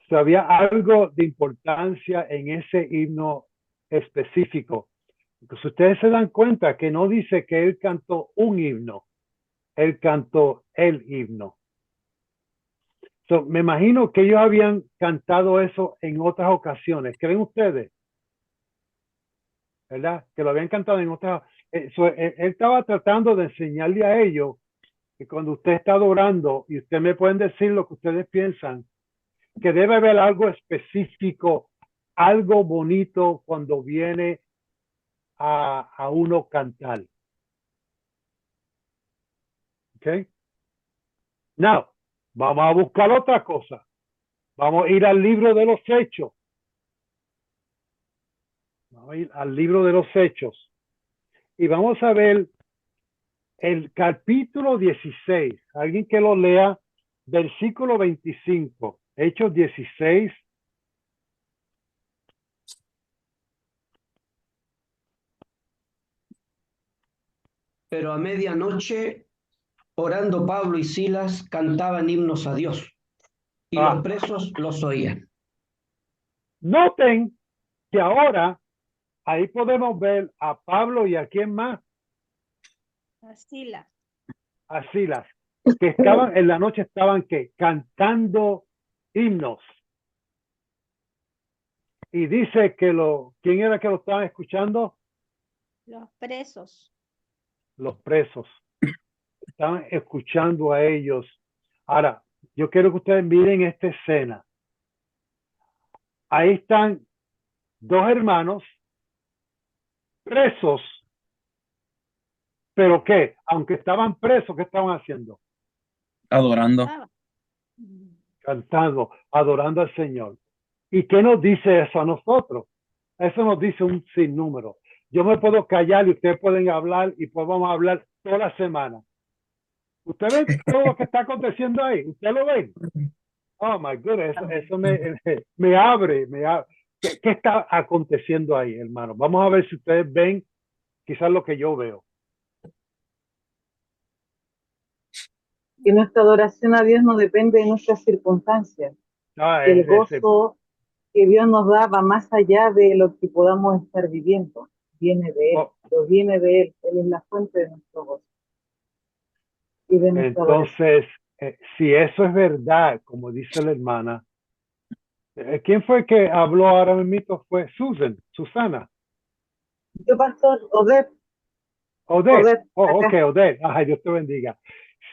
sea, había algo de importancia en ese himno específico. Pues ustedes se dan cuenta que no dice que él cantó un himno, él cantó el himno. So, me imagino que ellos habían cantado eso en otras ocasiones. ¿Creen ustedes? ¿Verdad? Que lo habían cantado en otras. Él estaba tratando de enseñarle a ellos que cuando usted está adorando y ustedes me pueden decir lo que ustedes piensan, que debe haber algo específico, algo bonito cuando viene a uno cantar. ¿Ok? Now, vamos a buscar otra cosa. Vamos a ir al libro de los Hechos. Vamos a ir al libro de los Hechos. Y vamos a ver el capítulo 16. Alguien que lo lea, versículo 25. Hechos 16. Pero a medianoche, orando Pablo y Silas, cantaban himnos a Dios, y los presos los oían. Noten que ahora ahí podemos ver a Pablo y a quién más. A Silas. A Silas, que estaban en la noche, estaban que cantando himnos. Y dice que ¿quién era que lo estaban escuchando? Los presos. Los presos. Estaban escuchando a ellos. Ahora, yo quiero que ustedes miren esta escena. Ahí están dos hermanos presos. ¿Pero qué? Aunque estaban presos, ¿qué estaban haciendo? Adorando. Cantando, adorando al Señor. ¿Y qué nos dice eso a nosotros? Eso nos dice un sinnúmero. Yo me puedo callar y ustedes pueden hablar y pues vamos a hablar toda la semana. ¿Ustedes ven todo lo que está aconteciendo ahí? ¿Ustedes lo ven? Oh, my goodness, eso me abre. ¿Qué está aconteciendo ahí, hermano? Vamos a ver si ustedes ven quizás lo que yo veo. que nuestra adoración a Dios no depende de nuestras circunstancias. El gozo que Dios nos da va más allá de lo que podamos estar viviendo. Viene de Él, proviene de Él. Él es la fuente de nuestro gozo y de nuestra adoración. Entonces, si eso es verdad, como dice la hermana, ¿quién fue que habló ahora mismo? Fue Susana. Yo, pastor, Odette. Odette, Oh, acá. ok, Odette. Ay, Dios te bendiga.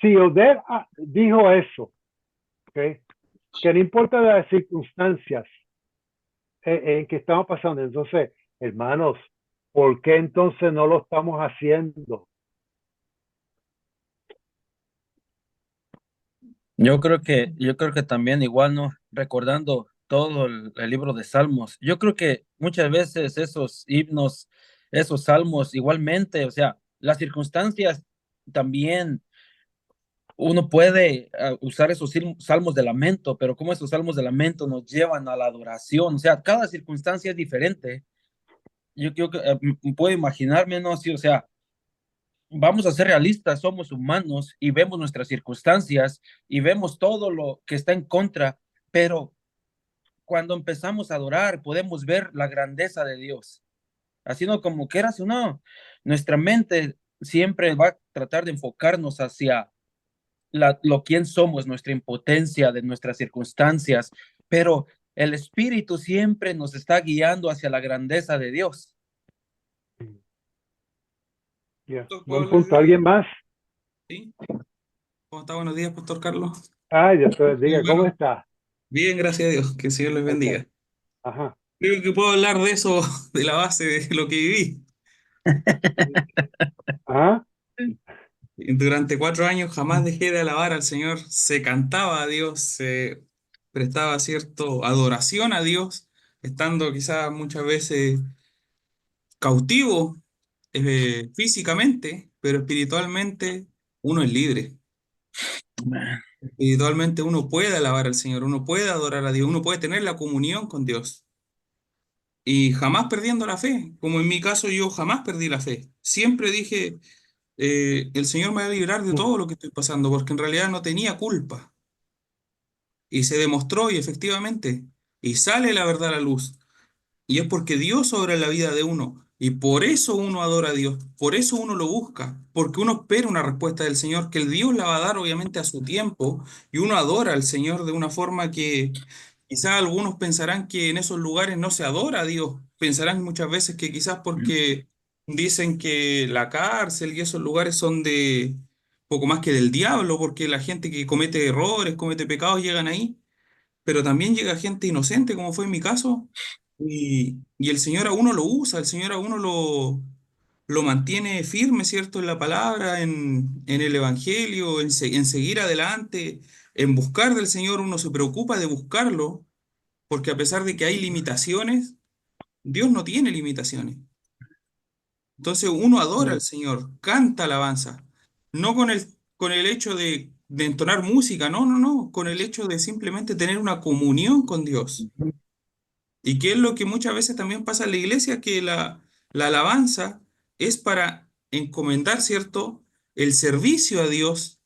Si Odette dijo eso, okay, que no importa las circunstancias en que estamos pasando, entonces, hermanos, ¿por qué entonces no lo estamos haciendo? Yo creo que también igual, ¿no? Recordando todo el libro de Salmos, yo creo que muchas veces esos himnos, esos salmos, igualmente, o sea, las circunstancias también uno puede usar esos salmos de lamento, pero como esos salmos de lamento nos llevan a la adoración, o sea, cada circunstancia es diferente. Yo puedo imaginarme, ¿no? Sí, o sea, vamos a ser realistas, somos humanos y vemos nuestras circunstancias y vemos todo lo que está en contra, pero cuando empezamos a adorar podemos ver la grandeza de Dios. Así no, como quieras o no, nuestra mente siempre va a tratar de enfocarnos hacia lo quién somos, nuestra impotencia de nuestras circunstancias, pero el Espíritu siempre nos está guiando hacia la grandeza de Dios. Buen punto. ¿Alguien más? Sí. ¿Cómo está? Buenos días, Pastor Carlos. Ay, Dios te bendiga. Bueno, ¿Cómo está? bien, gracias a Dios. Que el Señor les bendiga. Okay. Ajá. Creo que puedo hablar de eso, de la base de lo que viví. Ajá. Durante 4 años jamás dejé de alabar al Señor. Se cantaba a Dios, se prestaba cierto adoración a Dios, estando quizás muchas veces cautivo físicamente, pero espiritualmente uno es libre. Espiritualmente uno puede alabar al Señor, uno puede adorar a Dios, uno puede tener la comunión con Dios. Y jamás perdiendo la fe, como en mi caso yo jamás perdí la fe. Siempre dije, el Señor me va a librar de todo lo que estoy pasando, porque en realidad no tenía culpa. Y se demostró y efectivamente, y sale la verdad a la luz. Y es porque Dios obra en la vida de uno. Y por eso uno adora a Dios, por eso uno lo busca, porque uno espera una respuesta del Señor, que el Dios la va a dar obviamente a su tiempo, y uno adora al Señor de una forma que quizás algunos pensarán que en esos lugares no se adora a Dios, pensarán muchas veces que quizás porque dicen que la cárcel y esos lugares son de poco más que del diablo, porque la gente que comete errores, comete pecados, llegan ahí, pero también llega gente inocente, como fue en mi caso, y el Señor a uno lo usa, el Señor a uno lo mantiene firme, ¿cierto? En la palabra, en el Evangelio, en seguir adelante, en buscar del Señor, uno se preocupa de buscarlo, porque a pesar de que hay limitaciones, Dios no tiene limitaciones. Entonces uno adora al Señor, canta alabanza, no con el hecho de entonar música, no, no, no, con el hecho de simplemente tener una comunión con Dios. Y que es lo que muchas veces también pasa en la iglesia, que la alabanza es para encomendar, ¿cierto?, el servicio a Dios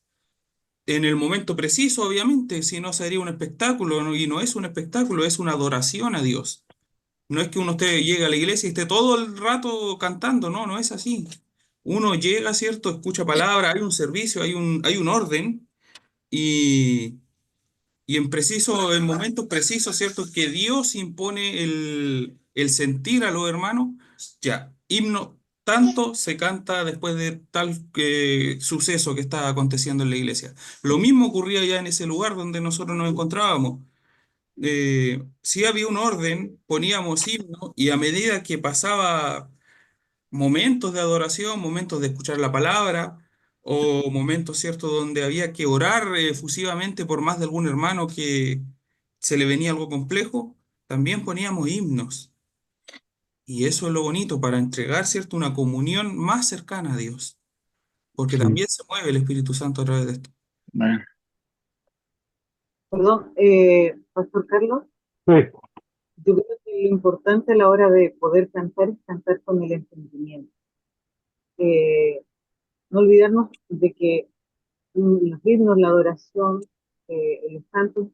en el momento preciso, obviamente, si no sería un espectáculo, ¿no? Y no es un espectáculo, es una adoración a Dios. No es que uno llegue a la iglesia y esté todo el rato cantando, no, no es así. Uno llega, ¿cierto?, escucha palabra, hay un servicio, hay un orden, y, y en momentos precisos, ¿cierto? Que Dios impone el sentir a los hermanos, ya, himno, tanto se canta después de tal suceso que está aconteciendo en la iglesia. Lo mismo ocurría ya en ese lugar donde nosotros nos encontrábamos. Si había un orden, poníamos himno y a medida que pasaba momentos de adoración, momentos de escuchar la palabra, o momentos, ¿cierto?, donde había que orar efusivamente por más de algún hermano que se le venía algo complejo, también poníamos himnos. Y eso es lo bonito para entregar, ¿cierto?, una comunión más cercana a Dios, porque también se mueve el Espíritu Santo a través de esto. Perdón, Pastor Carlos, Sí. yo creo que lo importante a la hora de poder cantar es cantar con el entendimiento. No olvidarnos de que los himnos, la adoración, los cantos,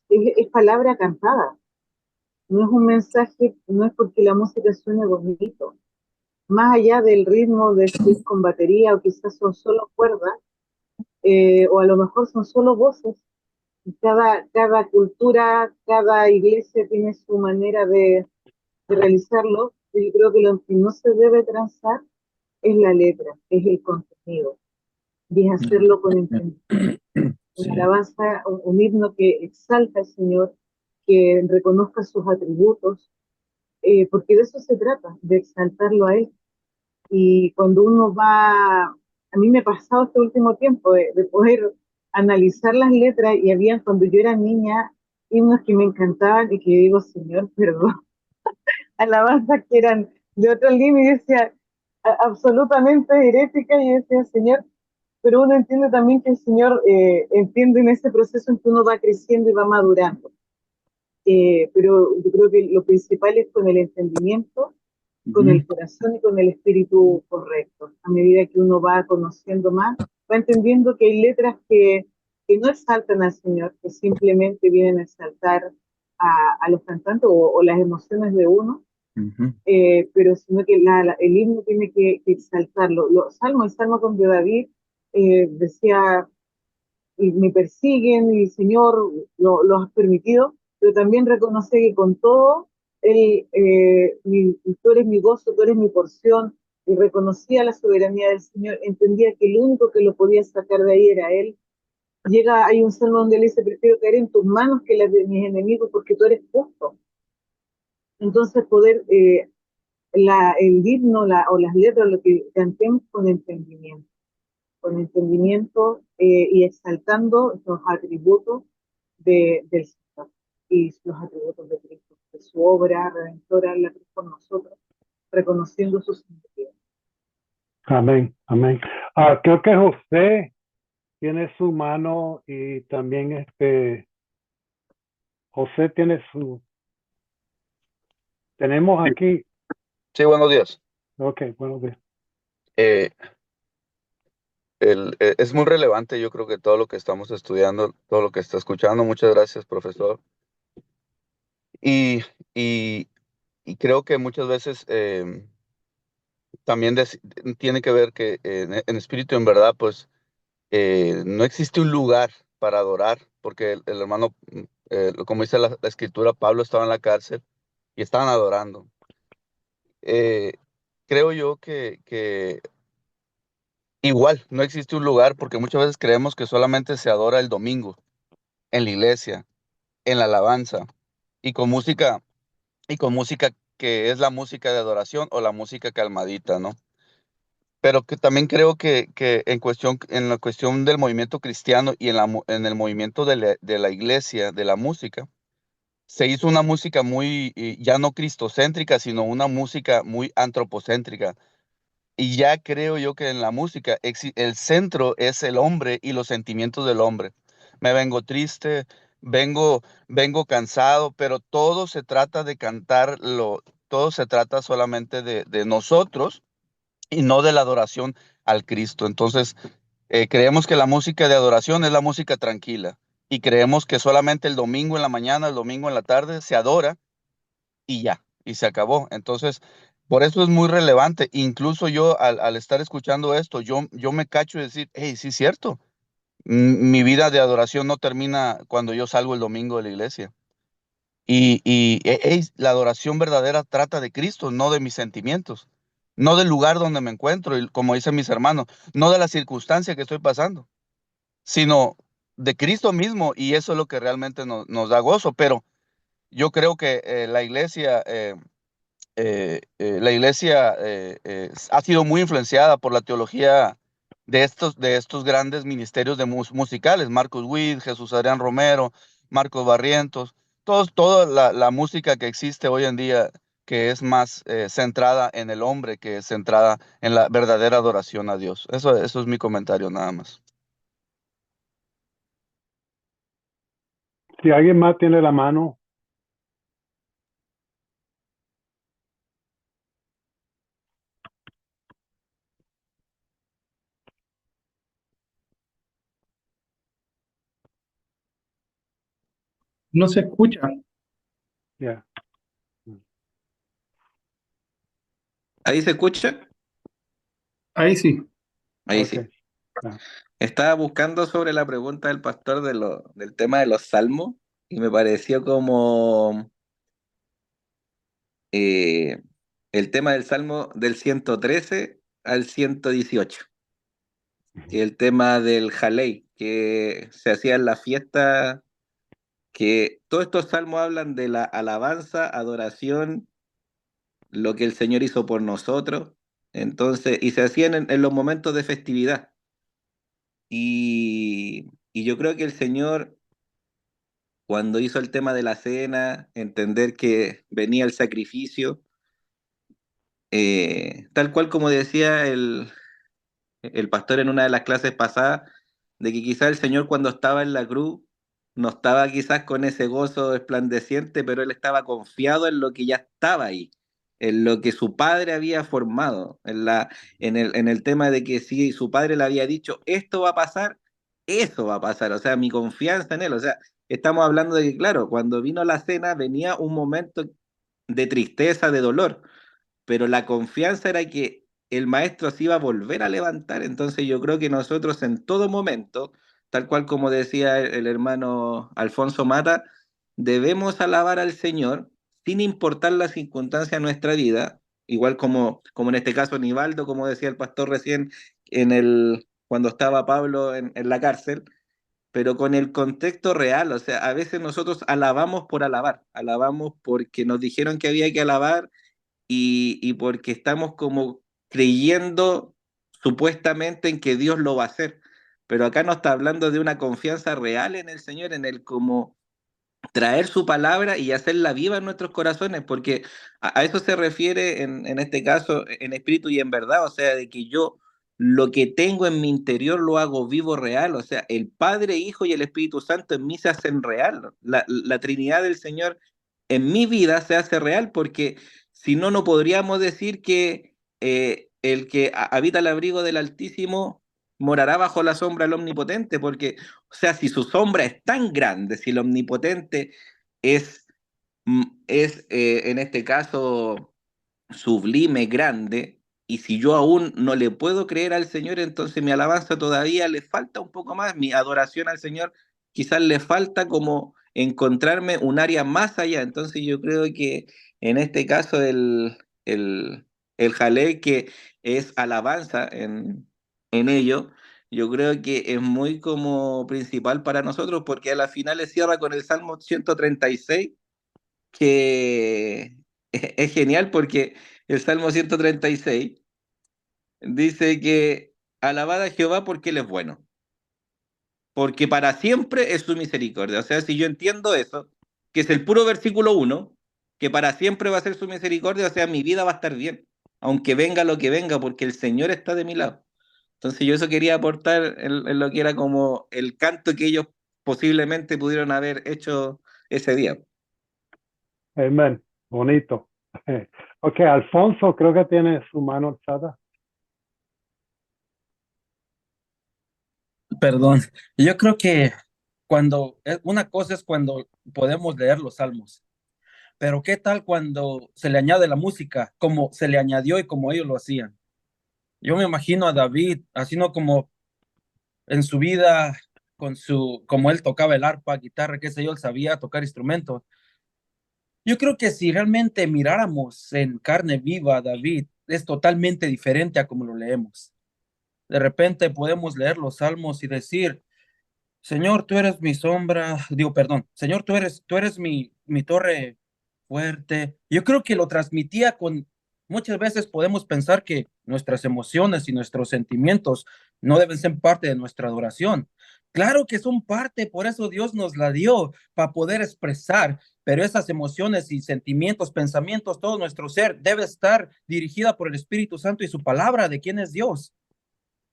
es palabra cantada. No es un mensaje, no es porque la música suene bonito. Más allá del ritmo de si es con batería o quizás son solo cuerdas, o a lo mejor son solo voces. Cada cultura, cada iglesia tiene su manera de realizarlo. Y yo creo que lo que no se debe transar es la letra, es el contenido, y es hacerlo con entendimiento. Una Sí. alabanza, un himno que exalta al Señor, que reconozca sus atributos, porque de eso se trata, de exaltarlo a Él. Y cuando uno va, a mí me ha pasado este último tiempo de poder analizar las letras, y habían cuando yo era niña himnos que me encantaban y que digo, Señor, perdón, alabanzas que eran de otra línea, y decía, absolutamente herética, y decía, Señor, pero uno entiende también que el Señor entiende en ese proceso en que uno va creciendo y va madurando. Pero yo creo que lo principal es con el entendimiento, con el corazón y con el espíritu correcto. A medida que uno va conociendo más, va entendiendo que hay letras que no exaltan al Señor, que simplemente vienen a exaltar a los cantantes o las emociones de uno, pero sino que el himno tiene que exaltarlo. Los salmos, el salmo donde David decía, y me persiguen, y Señor, lo has permitido, pero también reconoce que con todo, tú eres mi gozo, tú eres mi porción, y reconocía la soberanía del Señor, entendía que el único que lo podía sacar de ahí era Él. Hay un salmo donde él dice, prefiero caer en tus manos que las de mis enemigos, porque tú eres justo. Entonces poder, el himno o las letras, lo que cantemos con entendimiento, y exaltando los atributos del Señor y los atributos de Cristo, de su obra redentora en la cruz por nosotros, reconociendo su santidad. Amén, amén. Creo que José tiene su mano, y también José tiene su, tenemos Sí, aquí, sí, buenos días. ok, buenos días. Eh, es muy relevante, yo creo que todo lo que estamos estudiando, todo lo que está escuchando. Muchas gracias, profesor. Y, y, y creo que muchas veces también tiene que ver que en espíritu, en verdad, pues no existe un lugar para adorar, porque el hermano, como dice la escritura, Pablo estaba en la cárcel y estaban adorando. Eh, Creo yo que igual, no existe un lugar porque muchas veces creemos que solamente se adora el domingo, en la iglesia, en la alabanza, y con música que es la música de adoración o la música calmadita, ¿no? Pero que también creo que en la cuestión del movimiento cristiano y en el movimiento de la iglesia, de la música, se hizo una música muy, ya no cristocéntrica, sino una música muy antropocéntrica. Y ya creo yo que en la música el centro es el hombre y los sentimientos del hombre. Me vengo triste, vengo cansado, pero todo se trata de cantarlo, todo se trata solamente de nosotros y no de la adoración al Cristo. Entonces, creemos que la música de adoración es la música tranquila y creemos que solamente el domingo en la mañana, el domingo en la tarde se adora y ya, y se acabó. Entonces, por eso es muy relevante. Incluso yo al estar escuchando esto, yo me cacho y decir, hey, sí es cierto, mi vida de adoración no termina cuando yo salgo el domingo de la iglesia. Hey, la adoración verdadera trata de Cristo, no de mis sentimientos, no del lugar donde me encuentro, y como dicen mis hermanos, no de la circunstancia que estoy pasando, sino de Cristo mismo, y eso es lo que realmente nos da gozo. Pero yo creo que la iglesia ha sido muy influenciada por la teología de estos grandes ministerios musicales, Marcos Witt, Jesús Adrián Romero, Marcos Barrientos, toda la música que existe hoy en día, que es más centrada en el hombre que centrada en la verdadera adoración a Dios. Eso es mi comentario nada más. Si alguien más tiene la mano, No se escucha. Yeah. ¿Ahí se escucha? Ahí sí. Ahí Okay. sí. Ah. Estaba buscando sobre la pregunta del pastor del tema de los salmos y me pareció como el tema del salmo del 113 al 118 y el tema del jalei que se hacía en la fiesta, que todos estos salmos hablan de la alabanza, adoración, lo que el Señor hizo por nosotros, entonces, y se hacían en los momentos de festividad. Y yo creo que el Señor, cuando hizo el tema de la cena, entender que venía el sacrificio, tal cual como decía el pastor en una de las clases pasadas, de que quizás el Señor cuando estaba en la cruz no estaba quizás con ese gozo esplandeciente, pero él estaba confiado en lo que ya estaba ahí, en lo que su padre había formado, en el tema de que si su padre le había dicho, esto va a pasar, eso va a pasar, o sea, mi confianza en él, o sea, estamos hablando de que, claro, cuando vino la cena venía un momento de tristeza, de dolor, pero la confianza era que el maestro se iba a volver a levantar. Entonces yo creo que nosotros en todo momento, tal cual como decía el hermano Alfonso Mata, debemos alabar al Señor sin importar la circunstancia de nuestra vida, igual como en este caso Nivaldo, como decía el pastor recién cuando estaba Pablo en la cárcel, pero con el contexto real, o sea, a veces nosotros alabamos por alabar, alabamos porque nos dijeron que había que alabar y porque estamos como creyendo supuestamente en que Dios lo va a hacer. Pero acá no está hablando de una confianza real en el Señor, en el como traer su palabra y hacerla viva en nuestros corazones, porque a eso se refiere en este caso, en espíritu y en verdad, o sea, de que yo lo que tengo en mi interior lo hago vivo real, o sea, el Padre, Hijo y el Espíritu Santo en mí se hacen real, la Trinidad del Señor en mi vida se hace real, porque si no, no podríamos decir que el que habita el abrigo del Altísimo morará bajo la sombra del Omnipotente, porque o sea, si su sombra es tan grande, si el omnipotente es, en este caso sublime, grande, y si yo aún no le puedo creer al Señor, entonces mi alabanza todavía le falta un poco más, mi adoración al Señor quizás le falta como encontrarme un área más allá. Entonces yo creo que en este caso el jalé que es alabanza en ello, yo creo que es muy como principal para nosotros porque a la final le cierra con el Salmo 136, que es genial porque el Salmo 136 dice que alabad a Jehová porque Él es bueno, porque para siempre es su misericordia. O sea, si yo entiendo eso, que es el puro versículo 1, que para siempre va a ser su misericordia, o sea, mi vida va a estar bien, aunque venga lo que venga, porque el Señor está de mi lado. Entonces yo eso quería aportar en lo que era como el canto que ellos posiblemente pudieron haber hecho ese día. Amén. Bonito. Ok, Alfonso creo que tiene su mano alzada. Perdón, yo creo que una cosa es cuando podemos leer los salmos, pero ¿qué tal cuando se le añade la música, como se le añadió y como ellos lo hacían? Yo me imagino a David haciendo como en su vida, como él tocaba el arpa, guitarra, qué sé yo, él sabía tocar instrumentos. Yo creo que si realmente miráramos en carne viva a David, es totalmente diferente a como lo leemos. De repente podemos leer los salmos y decir, Señor, tú eres mi sombra, digo, perdón, Señor, tú eres mi torre fuerte. Yo creo que lo transmitía muchas veces podemos pensar que nuestras emociones y nuestros sentimientos no deben ser parte de nuestra adoración. Claro que son parte, por eso Dios nos la dio, para poder expresar, pero esas emociones y sentimientos, pensamientos, todo nuestro ser debe estar dirigida por el Espíritu Santo y su palabra de quién es Dios.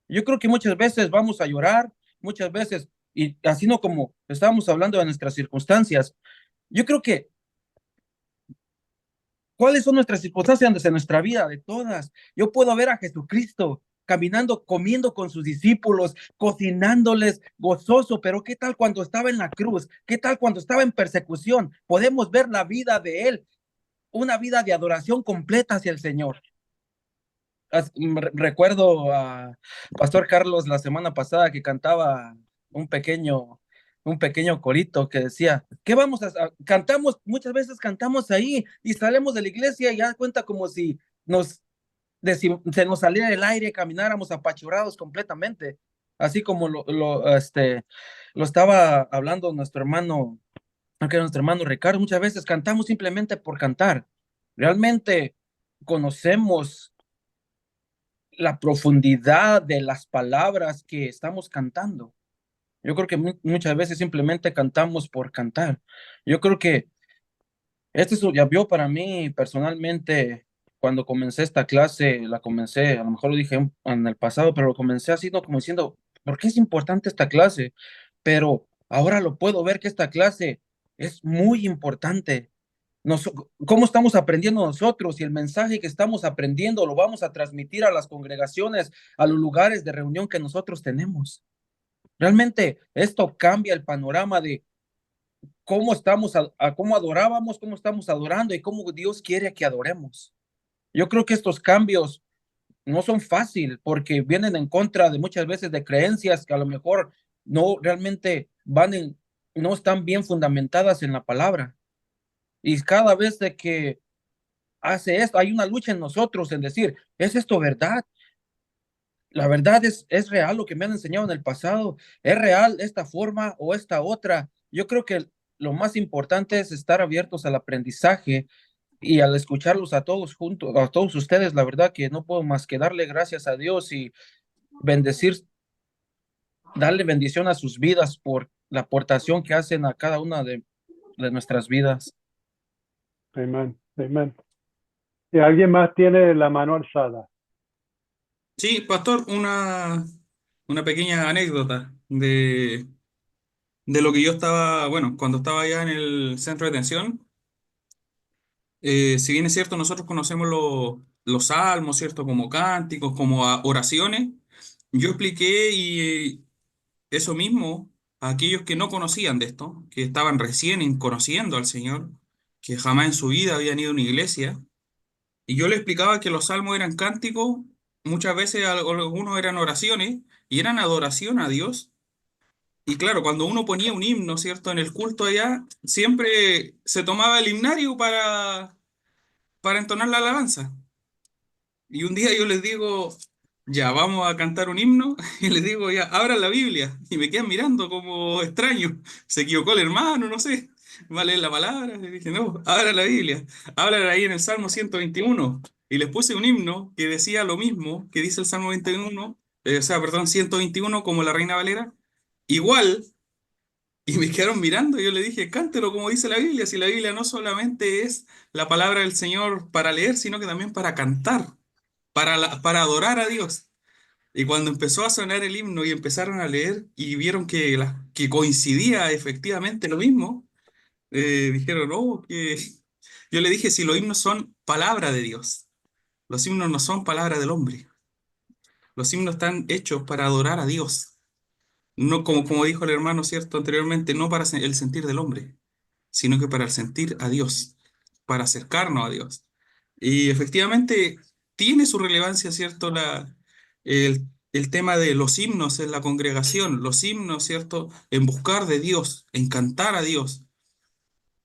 Yo creo que muchas veces vamos a llorar, muchas veces, y así no como estábamos hablando de nuestras circunstancias. Yo creo que, ¿cuáles son nuestras circunstancias en nuestra vida? De todas. Yo puedo ver a Jesucristo caminando, comiendo con sus discípulos, cocinándoles gozoso, pero ¿qué tal cuando estaba en la cruz? ¿Qué tal cuando estaba en persecución? Podemos ver la vida de él, una vida de adoración completa hacia el Señor. Recuerdo a Pastor Carlos la semana pasada que cantaba un pequeño corito que decía, ¿qué vamos a hacer? Cantamos, muchas veces cantamos ahí y salimos de la iglesia y ya cuenta como si se nos saliera el aire, camináramos apachurrados completamente, así como lo estaba hablando nuestro hermano Ricardo. Muchas veces cantamos simplemente por cantar. Realmente conocemos la profundidad de las palabras que estamos cantando. Yo creo que muchas veces simplemente cantamos por cantar. Yo creo que ya vio para mí personalmente, cuando comencé esta clase, la comencé, a lo mejor lo dije en el pasado, pero lo comencé así, ¿no? Como diciendo, ¿por qué es importante esta clase? Pero ahora lo puedo ver que esta clase es muy importante. ¿Cómo estamos aprendiendo nosotros? Y el mensaje que estamos aprendiendo lo vamos a transmitir a las congregaciones, a los lugares de reunión que nosotros tenemos. Realmente esto cambia el panorama de cómo estamos, cómo adorábamos, cómo estamos adorando y cómo Dios quiere que adoremos. Yo creo que estos cambios no son fáciles porque vienen en contra de muchas veces de creencias que a lo mejor no realmente no están bien fundamentadas en la palabra. Y cada vez de que hace esto, hay una lucha en nosotros en decir, ¿es esto verdad? La verdad es real lo que me han enseñado en el pasado, ¿es real esta forma o esta otra? Yo creo que lo más importante es estar abiertos al aprendizaje y al escucharlos a todos juntos, a todos ustedes. La verdad que no puedo más que darle gracias a Dios y darle bendición a sus vidas por la aportación que hacen a cada una de nuestras vidas. Amén, amén. Si alguien más tiene la mano alzada. Sí, pastor, una pequeña anécdota de lo que yo estaba, bueno, cuando estaba allá en el centro de detención. Si bien es cierto, nosotros conocemos los salmos, ¿cierto? Como cánticos, como oraciones. Yo expliqué y eso mismo a aquellos que no conocían de esto, que estaban recién conociendo al Señor, que jamás en su vida habían ido a una iglesia. Y yo les explicaba que los salmos eran cánticos, muchas veces algunos eran oraciones y eran adoración a Dios. Y claro, cuando uno ponía un himno, ¿cierto? En el culto allá, siempre se tomaba el himnario para entonar la alabanza. Y un día yo les digo, ya, vamos a cantar un himno, y les digo, ya, abran la Biblia. Y me quedan mirando como extraño. Se equivocó el hermano, no sé. Va a leer la palabra. Le dije, no, abran la Biblia. Abran ahí en el Salmo 121. Y les puse un himno que decía lo mismo que dice el Salmo 21, perdón, 121 como la Reina Valera. Igual. Y me quedaron mirando, y yo le dije, cántelo como dice la Biblia, si la Biblia no solamente es la palabra del Señor para leer, sino que también para cantar, para adorar a Dios. Y cuando empezó a sonar el himno y empezaron a leer y vieron que coincidía efectivamente lo mismo, dijeron, oh, que... Yo le dije, si los himnos son palabra de Dios, los himnos no son palabra del hombre, los himnos están hechos para adorar a Dios. No como dijo el hermano, ¿cierto? Anteriormente, no para el sentir del hombre, sino que para el sentir a Dios, para acercarnos a Dios. Y efectivamente tiene su relevancia, ¿cierto? El tema de los himnos en la congregación, los himnos, ¿cierto? En buscar de Dios, en cantar a Dios.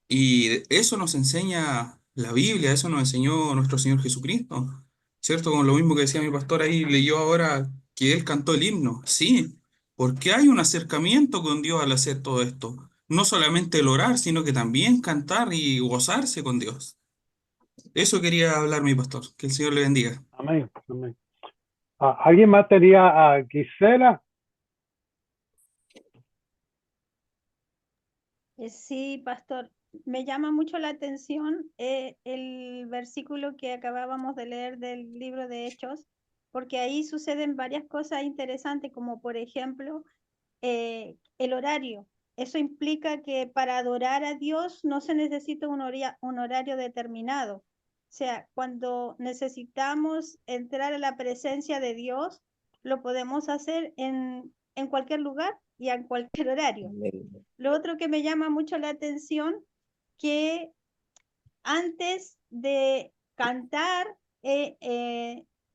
Y eso nos enseña la Biblia, eso nos enseñó nuestro Señor Jesucristo, ¿cierto? Con lo mismo que decía mi pastor ahí, leyó ahora que él cantó el himno. Sí, porque hay un acercamiento con Dios al hacer todo esto. No solamente el orar, sino que también cantar y gozarse con Dios. Eso quería hablar mi pastor. Que el Señor le bendiga. Amén, amén. ¿Alguien más tenía a Gisela? Sí, pastor. Me llama mucho la atención el versículo que acabábamos de leer del libro de Hechos, porque ahí suceden varias cosas interesantes, como por ejemplo el horario. Eso implica que para adorar a Dios no se necesita un horario determinado. O sea, cuando necesitamos entrar a la presencia de Dios, lo podemos hacer en cualquier lugar y en cualquier horario. Lo otro que me llama mucho la atención, que antes de cantar,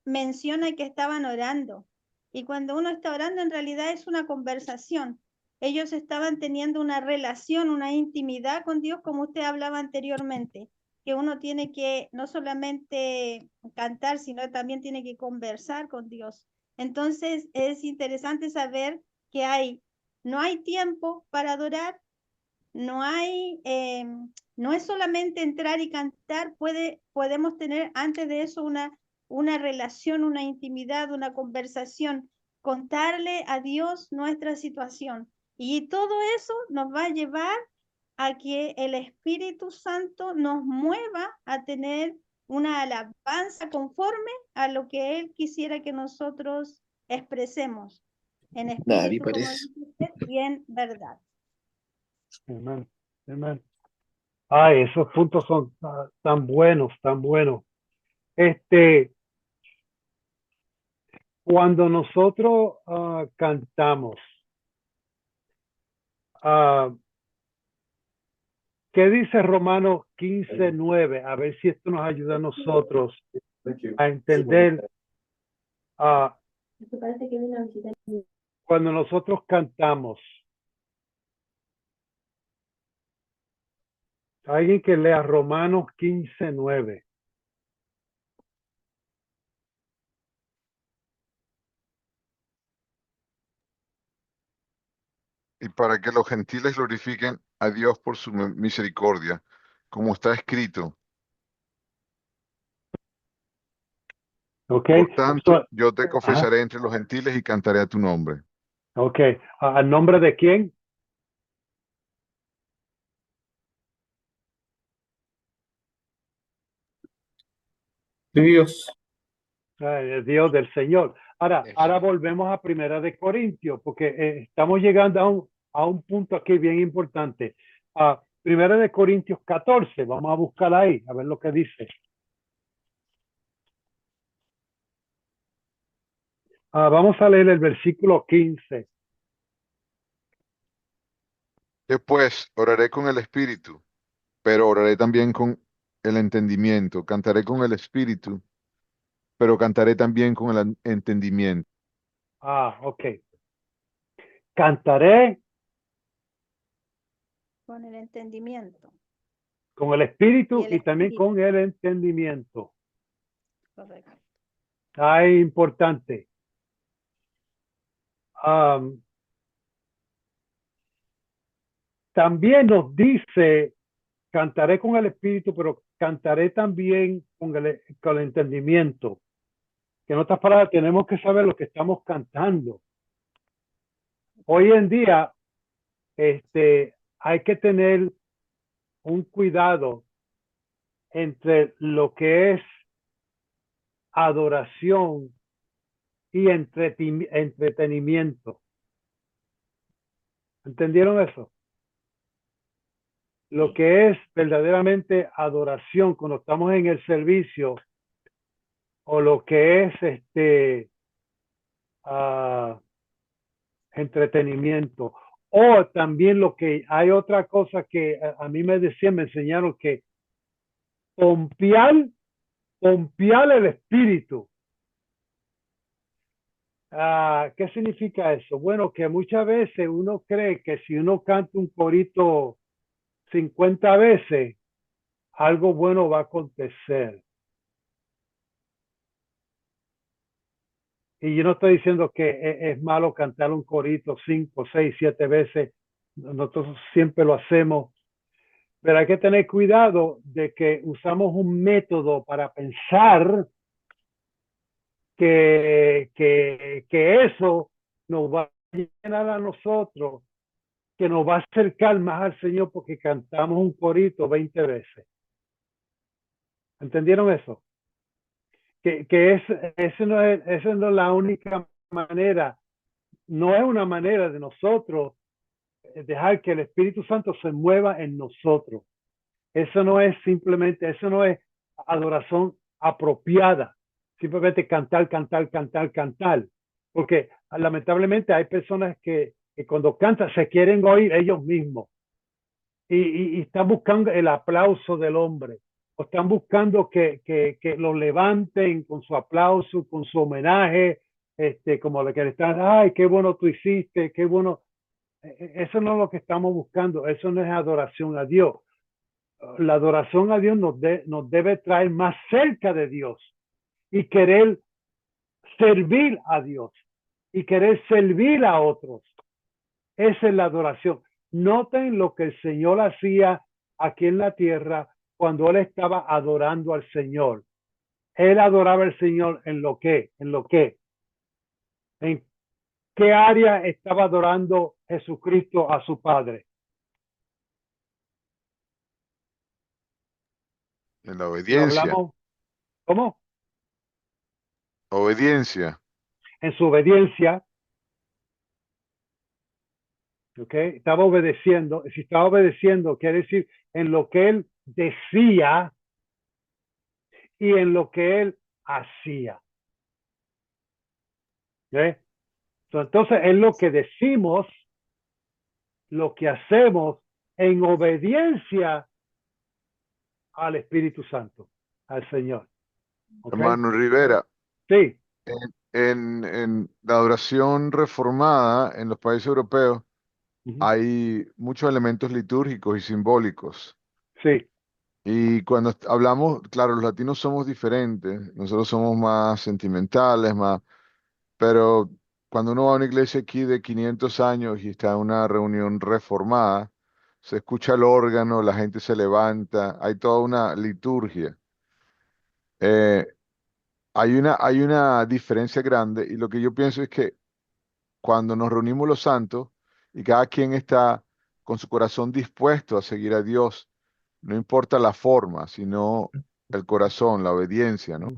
menciona que estaban orando. Y cuando uno está orando, en realidad es una conversación. Ellos estaban teniendo una relación, una intimidad con Dios, como usted hablaba anteriormente, que uno tiene que no solamente cantar, sino también tiene que conversar con Dios. Entonces es interesante saber que no hay tiempo para adorar, no es solamente entrar y cantar, podemos tener antes de eso una relación, una intimidad, una conversación, contarle a Dios nuestra situación. Y todo eso nos va a llevar a que el Espíritu Santo nos mueva a tener una alabanza conforme a lo que Él quisiera que nosotros expresemos, en espíritu, como dice usted, y en verdad. Amén. Amén. Ay, esos puntos son tan buenos, tan buenos. Cuando nosotros cantamos, ¿qué dice Romanos 15:9? A ver si esto nos ayuda a nosotros a entender cuando nosotros cantamos. Alguien que lea Romanos 15:9. Y para que los gentiles glorifiquen a Dios por su misericordia, como está escrito. Okay. Por tanto, yo te confesaré entre los gentiles y cantaré a tu nombre. Ok. ¿Al nombre de quién? De Dios. El Dios del Señor. Ahora volvemos a Primera de Corintios, porque estamos llegando a un punto aquí bien importante. Primera de Corintios 14, vamos a buscar ahí, a ver lo que dice. Vamos a leer el versículo 15. Después oraré con el espíritu, pero oraré también con el entendimiento. Cantaré con el espíritu, pero cantaré también con el entendimiento. Ok. Cantaré con el entendimiento. Con el espíritu el y también espíritu. con el entendimiento. Correcto. Importante. También nos dice, cantaré con el espíritu, pero cantaré también con el entendimiento. Que en otras palabras, tenemos que saber lo que estamos cantando. Hoy en día, hay que tener un cuidado entre lo que es adoración y entretenimiento. ¿Entendieron eso? Lo que es verdaderamente adoración cuando estamos en el servicio, o lo que es entretenimiento, o también lo que hay otra cosa que a mí me enseñaron que pompear el espíritu. ¿Qué significa eso? Bueno, que muchas veces uno cree que si uno canta un corito 50 veces, algo bueno va a acontecer. Y yo no estoy diciendo que es malo cantar un corito 5, 6, 7 veces. Nosotros siempre lo hacemos. Pero hay que tener cuidado de que usamos un método para pensar que eso nos va a llenar a nosotros, que nos va a acercar más al Señor porque cantamos un corito 20 veces. ¿Entendieron eso? Esa no es la única manera. No es una manera de nosotros dejar que el Espíritu Santo se mueva en nosotros. Eso no es adoración apropiada. Simplemente cantar. porque lamentablemente hay personas que cuando cantan se quieren oír ellos mismos y están buscando el aplauso del hombre, o están buscando que lo levanten con su aplauso, con su homenaje, como de que le están, ay, qué bueno tú hiciste, qué bueno. Eso no es lo que estamos buscando, eso no es adoración a Dios. La adoración a Dios nos debe traer más cerca de Dios y querer servir a Dios y querer servir a otros. Esa es la adoración. Noten lo que el Señor hacía aquí en la tierra cuando Él estaba adorando al Señor. Él adoraba al Señor en qué área estaba adorando Jesucristo a su Padre. En la obediencia. ¿Cómo? Obediencia. En su obediencia. Okay. Estaba obedeciendo. Si estaba obedeciendo, quiere decir en lo que Él decía y en lo que Él hacía. ¿Okay? Entonces es lo que decimos, lo que hacemos en obediencia al Espíritu Santo, al Señor. ¿Okay? Hermano Rivera. Sí. En la adoración reformada en los países europeos hay muchos elementos litúrgicos y simbólicos. Sí. Y cuando hablamos, claro, los latinos somos diferentes, nosotros somos más sentimentales, pero cuando uno va a una iglesia aquí de 500 años y está en una reunión reformada, se escucha el órgano, la gente se levanta, hay toda una liturgia. Hay una diferencia grande y lo que yo pienso es que cuando nos reunimos los santos y cada quien está con su corazón dispuesto a seguir a Dios, no importa la forma, sino el corazón, la obediencia, ¿no?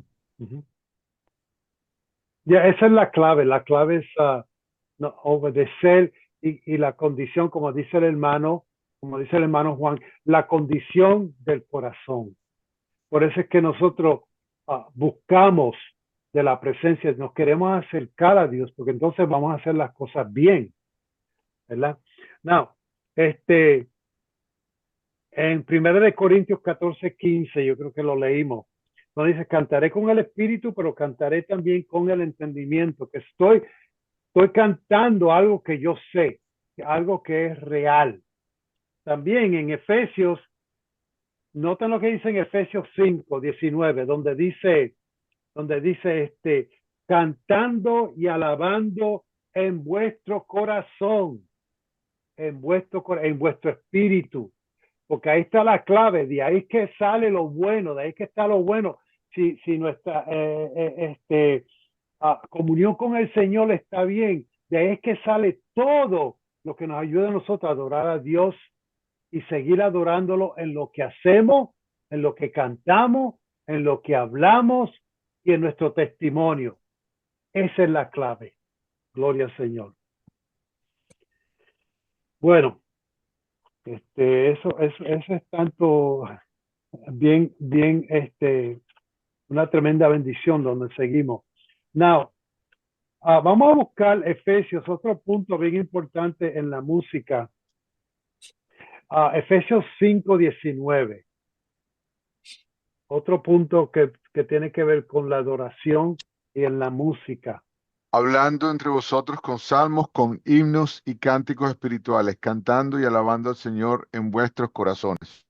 Ya, esa es la clave. La clave es no, obedecer y la condición, como dice el hermano Juan, la condición del corazón. Por eso es que nosotros buscamos de la presencia, nos queremos acercar a Dios, porque entonces vamos a hacer las cosas bien, ¿verdad? Now, en 1 Corintios 14:15, yo creo que lo leímos, donde dice, cantaré con el espíritu, pero cantaré también con el entendimiento, que estoy cantando algo que yo sé, algo que es real. También en Efesios, noten lo que dice en Efesios 5:19, donde dice cantando y alabando en vuestro corazón, en vuestro espíritu, porque ahí está la clave, de ahí es que sale lo bueno, de ahí es que está lo bueno. Si nuestra comunión con el Señor está bien, de ahí es que sale todo lo que nos ayuda a nosotros a adorar a Dios y seguir adorándolo en lo que hacemos, en lo que cantamos, en lo que hablamos y en nuestro testimonio. Esa es la clave. Gloria al Señor. Bueno, eso es tanto bien, una tremenda bendición donde seguimos. Now, vamos a buscar Efesios, otro punto bien importante en la música. Efesios 5:19. Otro punto que tiene que ver con la adoración y en la música. Hablando entre vosotros con salmos, con himnos y cánticos espirituales, cantando y alabando al Señor en vuestros corazones.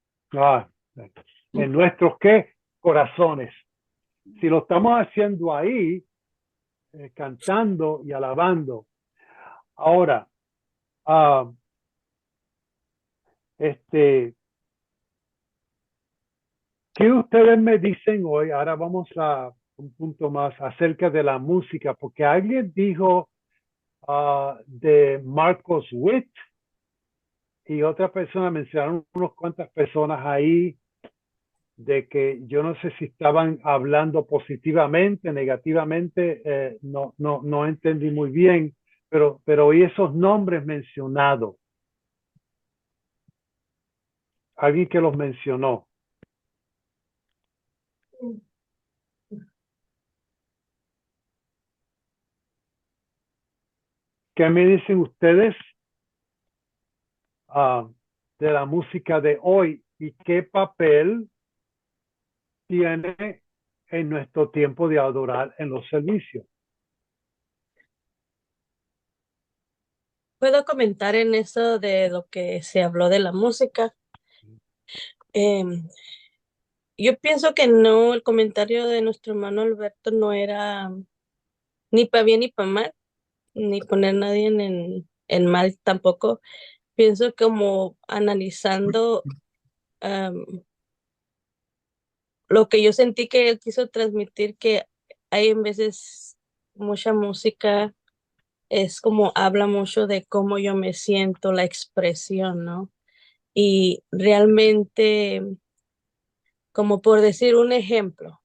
¿En nuestros qué? Corazones. Si lo estamos haciendo ahí, cantando y alabando. Ahora, ¿qué ustedes me dicen hoy? Ahora vamos a un punto más acerca de la música, porque alguien dijo de Marcos Witt y otra persona mencionaron unas cuantas personas ahí de que yo no sé si estaban hablando positivamente, negativamente, no entendí muy bien, pero oí esos nombres mencionados. Alguien que los mencionó. ¿qué me dicen ustedes de la música de hoy y qué papel tiene en nuestro tiempo de adorar en los servicios? Puedo comentar en eso de lo que se habló de la música. Yo pienso que no, el comentario de nuestro hermano Alberto no era ni para bien ni para mal, ni poner a nadie en mal tampoco. Pienso como analizando lo que yo sentí que él quiso transmitir, que hay en veces mucha música, es como habla mucho de cómo yo me siento, la expresión, ¿no? Y realmente, como por decir un ejemplo,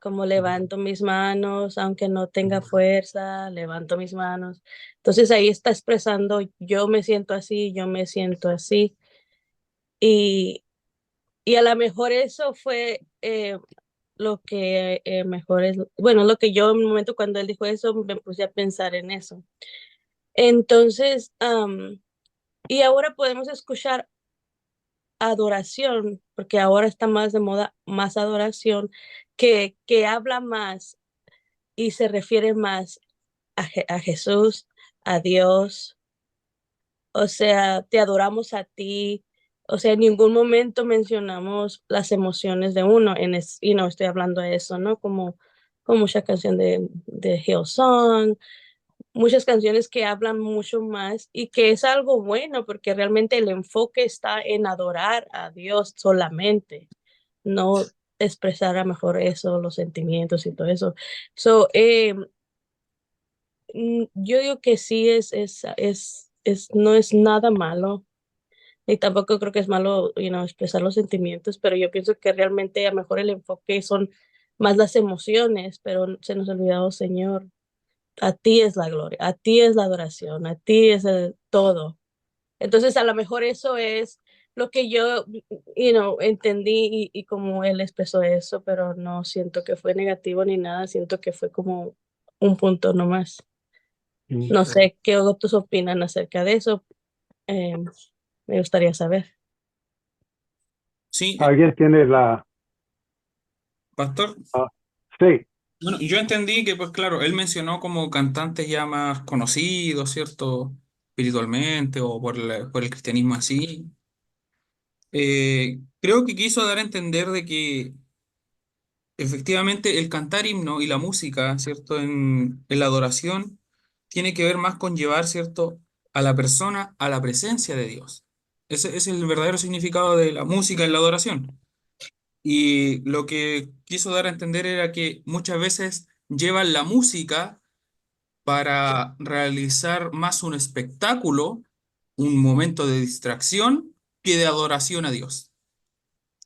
como levanto mis manos, aunque no tenga fuerza, levanto mis manos. Entonces ahí está expresando, yo me siento así, yo me siento así. Y, y a lo mejor eso fue lo que mejor es, bueno, lo que yo en un momento cuando él dijo eso, me puse a pensar en eso. Entonces, y ahora podemos escuchar adoración, porque ahora está más de moda, más adoración, que habla más y se refiere más a Jesús, a Dios. O sea, te adoramos a ti. O sea, en ningún momento mencionamos las emociones de uno, y no estoy hablando de eso, ¿no? Como mucha canción de Hillsong, muchas canciones que hablan mucho más y que es algo bueno porque realmente el enfoque está en adorar a Dios solamente, no expresar a mejor eso, los sentimientos y todo eso. So, yo digo que sí no es nada malo, y tampoco creo que es malo, expresar los sentimientos, pero yo pienso que realmente a lo mejor el enfoque son más las emociones, pero se nos ha olvidado, Señor, a ti es la gloria, a ti es la adoración, a ti es todo. Entonces, a lo mejor eso es lo que yo, entendí y como él expresó eso, pero no siento que fue negativo ni nada, siento que fue como un punto nomás. No sé qué otros opinan acerca de eso. Me gustaría saber. Sí, ¿Alguien tiene la...? pastor. Sí. Bueno, yo entendí que, pues claro, él mencionó como cantantes ya más conocidos, ¿cierto? Espiritualmente o por el cristianismo así. Creo que quiso dar a entender de que efectivamente el cantar himno y la música, ¿cierto? En la adoración tiene que ver más con llevar, ¿cierto? A la persona a la presencia de Dios. Ese es el verdadero significado de la música en la adoración. Y lo que quiso dar a entender era que muchas veces llevan la música para realizar más un espectáculo, un momento de distracción, que de adoración a Dios.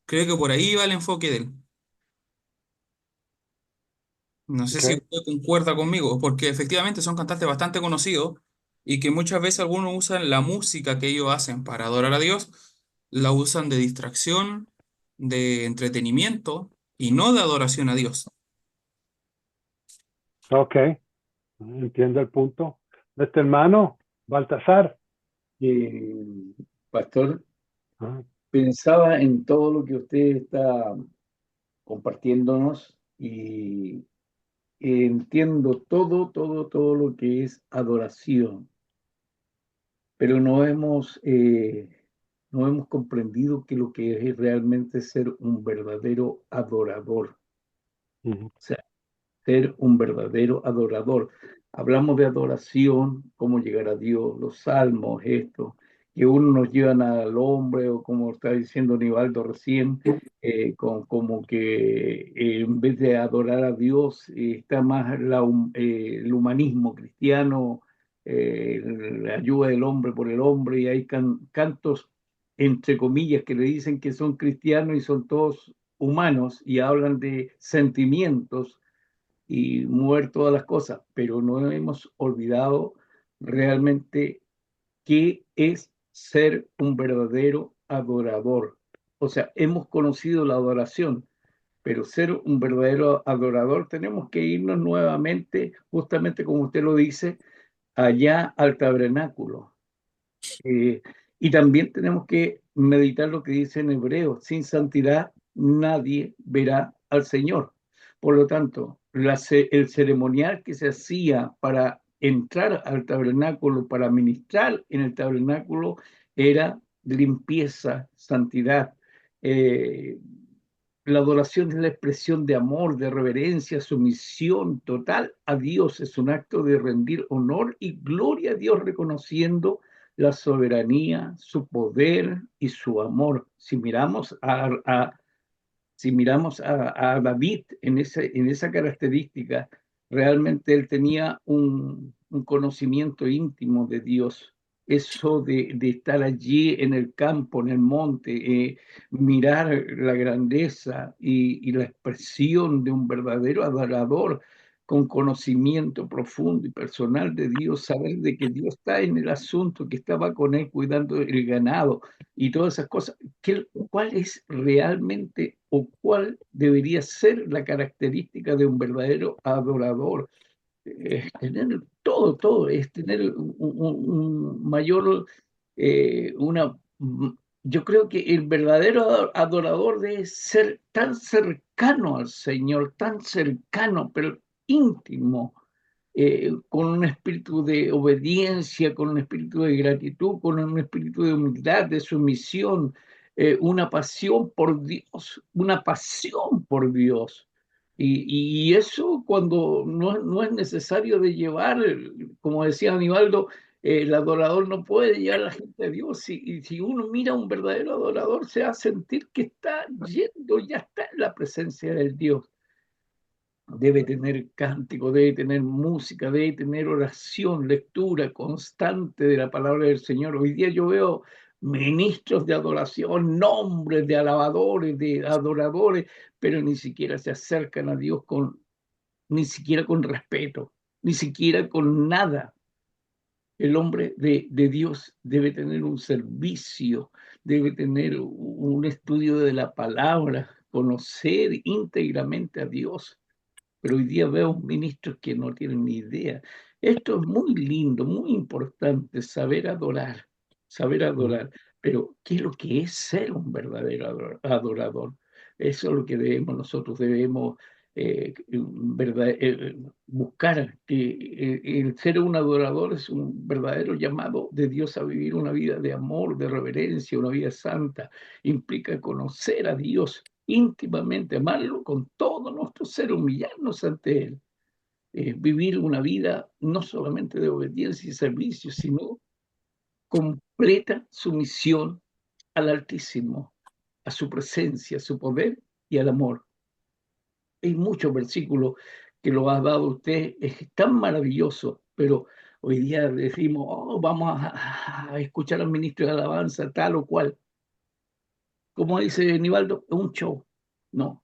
Creo que por ahí va el enfoque de él. No sé si Okay. usted concuerda conmigo, porque efectivamente son cantantes bastante conocidos y que muchas veces algunos usan la música que ellos hacen para adorar a Dios, la usan de distracción, de entretenimiento y no de adoración a Dios. Ok, entiendo el punto. Nuestro hermano Baltasar. Pastor, pensaba en todo lo que usted está compartiéndonos y entiendo todo lo que es adoración, pero no hemos comprendido que lo que es realmente ser un verdadero adorador. O sea, ser un verdadero adorador. Hablamos de adoración, cómo llegar a Dios, los salmos, esto, que uno nos llevan al hombre, o como está diciendo Nivaldo recién, como que en vez de adorar a Dios, está más el humanismo cristiano, la ayuda del hombre por el hombre, y hay cantos, entre comillas, que le dicen que son cristianos y son todos humanos, y hablan de sentimientos y mover todas las cosas, pero no hemos olvidado realmente qué es ser un verdadero adorador. O sea, hemos conocido la adoración, pero ser un verdadero adorador tenemos que irnos nuevamente, justamente como usted lo dice, allá al tabernáculo. Y también tenemos que meditar lo que dice en Hebreos: sin santidad nadie verá al Señor. Por lo tanto, el ceremonial que se hacía para entrar al tabernáculo, para ministrar en el tabernáculo, era limpieza, santidad. La adoración es la expresión de amor, de reverencia, sumisión total a Dios. Es un acto de rendir honor y gloria a Dios, reconociendo la soberanía, su poder y su amor. Si miramos a David en esa característica, realmente él tenía un conocimiento íntimo de Dios. Eso de estar allí en el campo, en el monte, mirar la grandeza y la expresión de un verdadero adorador con conocimiento profundo y personal de Dios, saber de que Dios está en el asunto, que estaba con él cuidando el ganado y todas esas cosas. ¿Cuál es realmente o cuál debería ser la característica de un verdadero adorador? Tener todo, es tener un mayor, yo creo que el verdadero adorador debe ser tan cercano al Señor, tan cercano, pero íntimo, con un espíritu de obediencia, con un espíritu de gratitud, con un espíritu de humildad, de sumisión, una pasión por Dios, una pasión por Dios. Y eso cuando no es necesario de llevar, como decía Aníbaldo, el adorador no puede llevar a la gente a Dios. Y si uno mira a un verdadero adorador, se va a sentir que está yendo, ya está en la presencia del Dios. Debe tener cántico, debe tener música, debe tener oración, lectura constante de la palabra del Señor. Hoy día yo veo ministros de adoración, nombres de alabadores, de adoradores, pero ni siquiera se acercan a Dios ni siquiera con respeto, ni siquiera con nada. El hombre de Dios debe tener un servicio, debe tener un estudio de la palabra, conocer íntegramente a Dios. Pero hoy día veo ministros que no tienen ni idea. Esto es muy lindo, muy importante, saber adorar, pero ¿qué es lo que es ser un verdadero adorador? Eso es lo que nosotros debemos buscar, que el ser un adorador es un verdadero llamado de Dios a vivir una vida de amor, de reverencia, una vida santa. Implica conocer a Dios íntimamente, amarlo con todo nuestro ser, humillarnos ante Él, vivir una vida no solamente de obediencia y servicio, sino completa sumisión al Altísimo, a su presencia, a su poder y al amor. Hay muchos versículos que lo ha dado usted, es tan maravilloso, pero hoy día decimos, vamos a escuchar al ministro de alabanza, tal o cual. Como dice Nivaldo, es un show. No,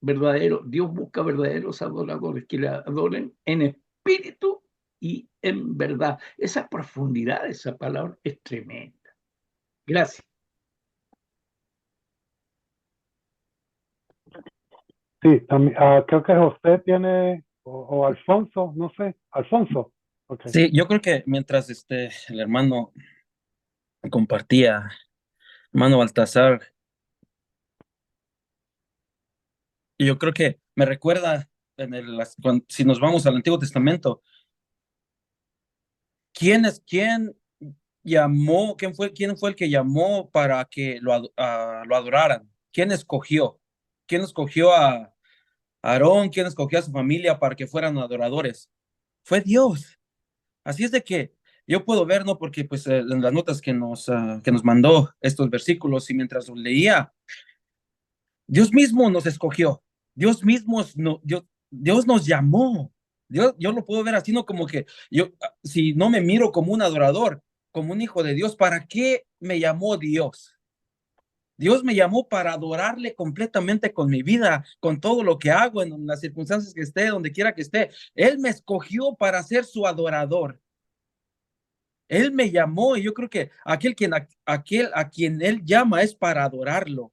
Dios busca verdaderos adoradores que le adoren en espíritu y en verdad. Esa profundidad de esa palabra es tremenda. Gracias. Sí, también, creo que José tiene, o Alfonso, no sé, Alfonso. Okay. Sí, yo creo que mientras el hermano compartía, hermano Baltasar, y yo creo que me recuerda si nos vamos al Antiguo Testamento, ¿quién fue el que llamó para que lo adoraran? ¿Quién escogió? ¿Quién escogió a Aarón? ¿Quién escogió a su familia para que fueran adoradores? Fue Dios. Así es de que yo puedo ver, ¿no? Porque pues en las notas que nos mandó estos versículos, y mientras los leía, Dios mismo nos escogió. Dios nos llamó. Yo lo puedo ver así, no como que si no me miro como un adorador, como un hijo de Dios, ¿para qué me llamó Dios? Dios me llamó para adorarle completamente con mi vida, con todo lo que hago, en las circunstancias que esté, donde quiera que esté. Él me escogió para ser su adorador. Él me llamó, y yo creo que aquel a quien Él llama es para adorarlo.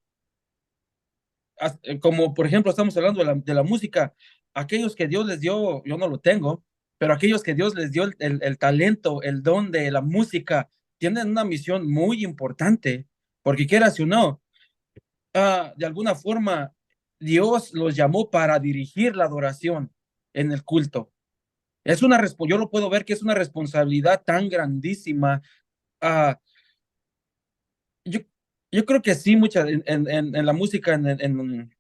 Como por ejemplo estamos hablando de la música, aquellos que Dios les dio, yo no lo tengo, pero aquellos que Dios les dio el talento, el don de la música, tienen una misión muy importante, porque quieras o no, de alguna forma Dios los llamó para dirigir la adoración en el culto. Yo lo puedo ver que es una responsabilidad tan grandísima. ah, yo, yo creo que sí, en la música, en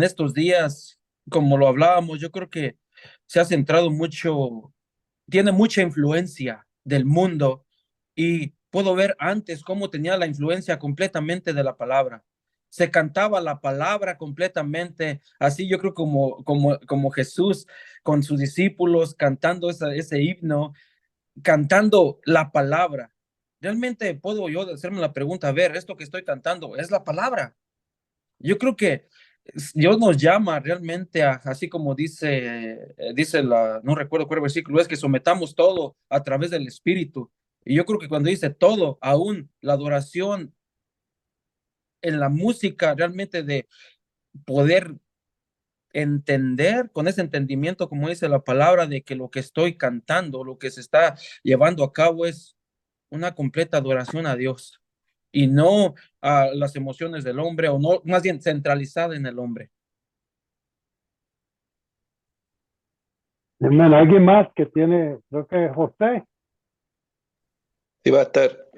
estos días, como lo hablábamos, yo creo que se ha centrado mucho, tiene mucha influencia del mundo, y puedo ver antes cómo tenía la influencia completamente de la palabra. Se cantaba la palabra completamente, así yo creo como Jesús con sus discípulos cantando ese himno, cantando la palabra. Realmente puedo yo hacerme la pregunta, a ver, esto que estoy cantando es la palabra. Yo creo que Dios nos llama realmente así como no recuerdo cuál versículo es, que sometamos todo a través del Espíritu. Y yo creo que cuando dice todo, aún la adoración en la música, realmente de poder entender con ese entendimiento, como dice la palabra, de que lo que estoy cantando, lo que se está llevando a cabo es una completa adoración a Dios y no a las emociones del hombre, o no, más bien centralizada en el hombre. Amén. ¿Alguien más que tiene, creo que José? Sí, pastor.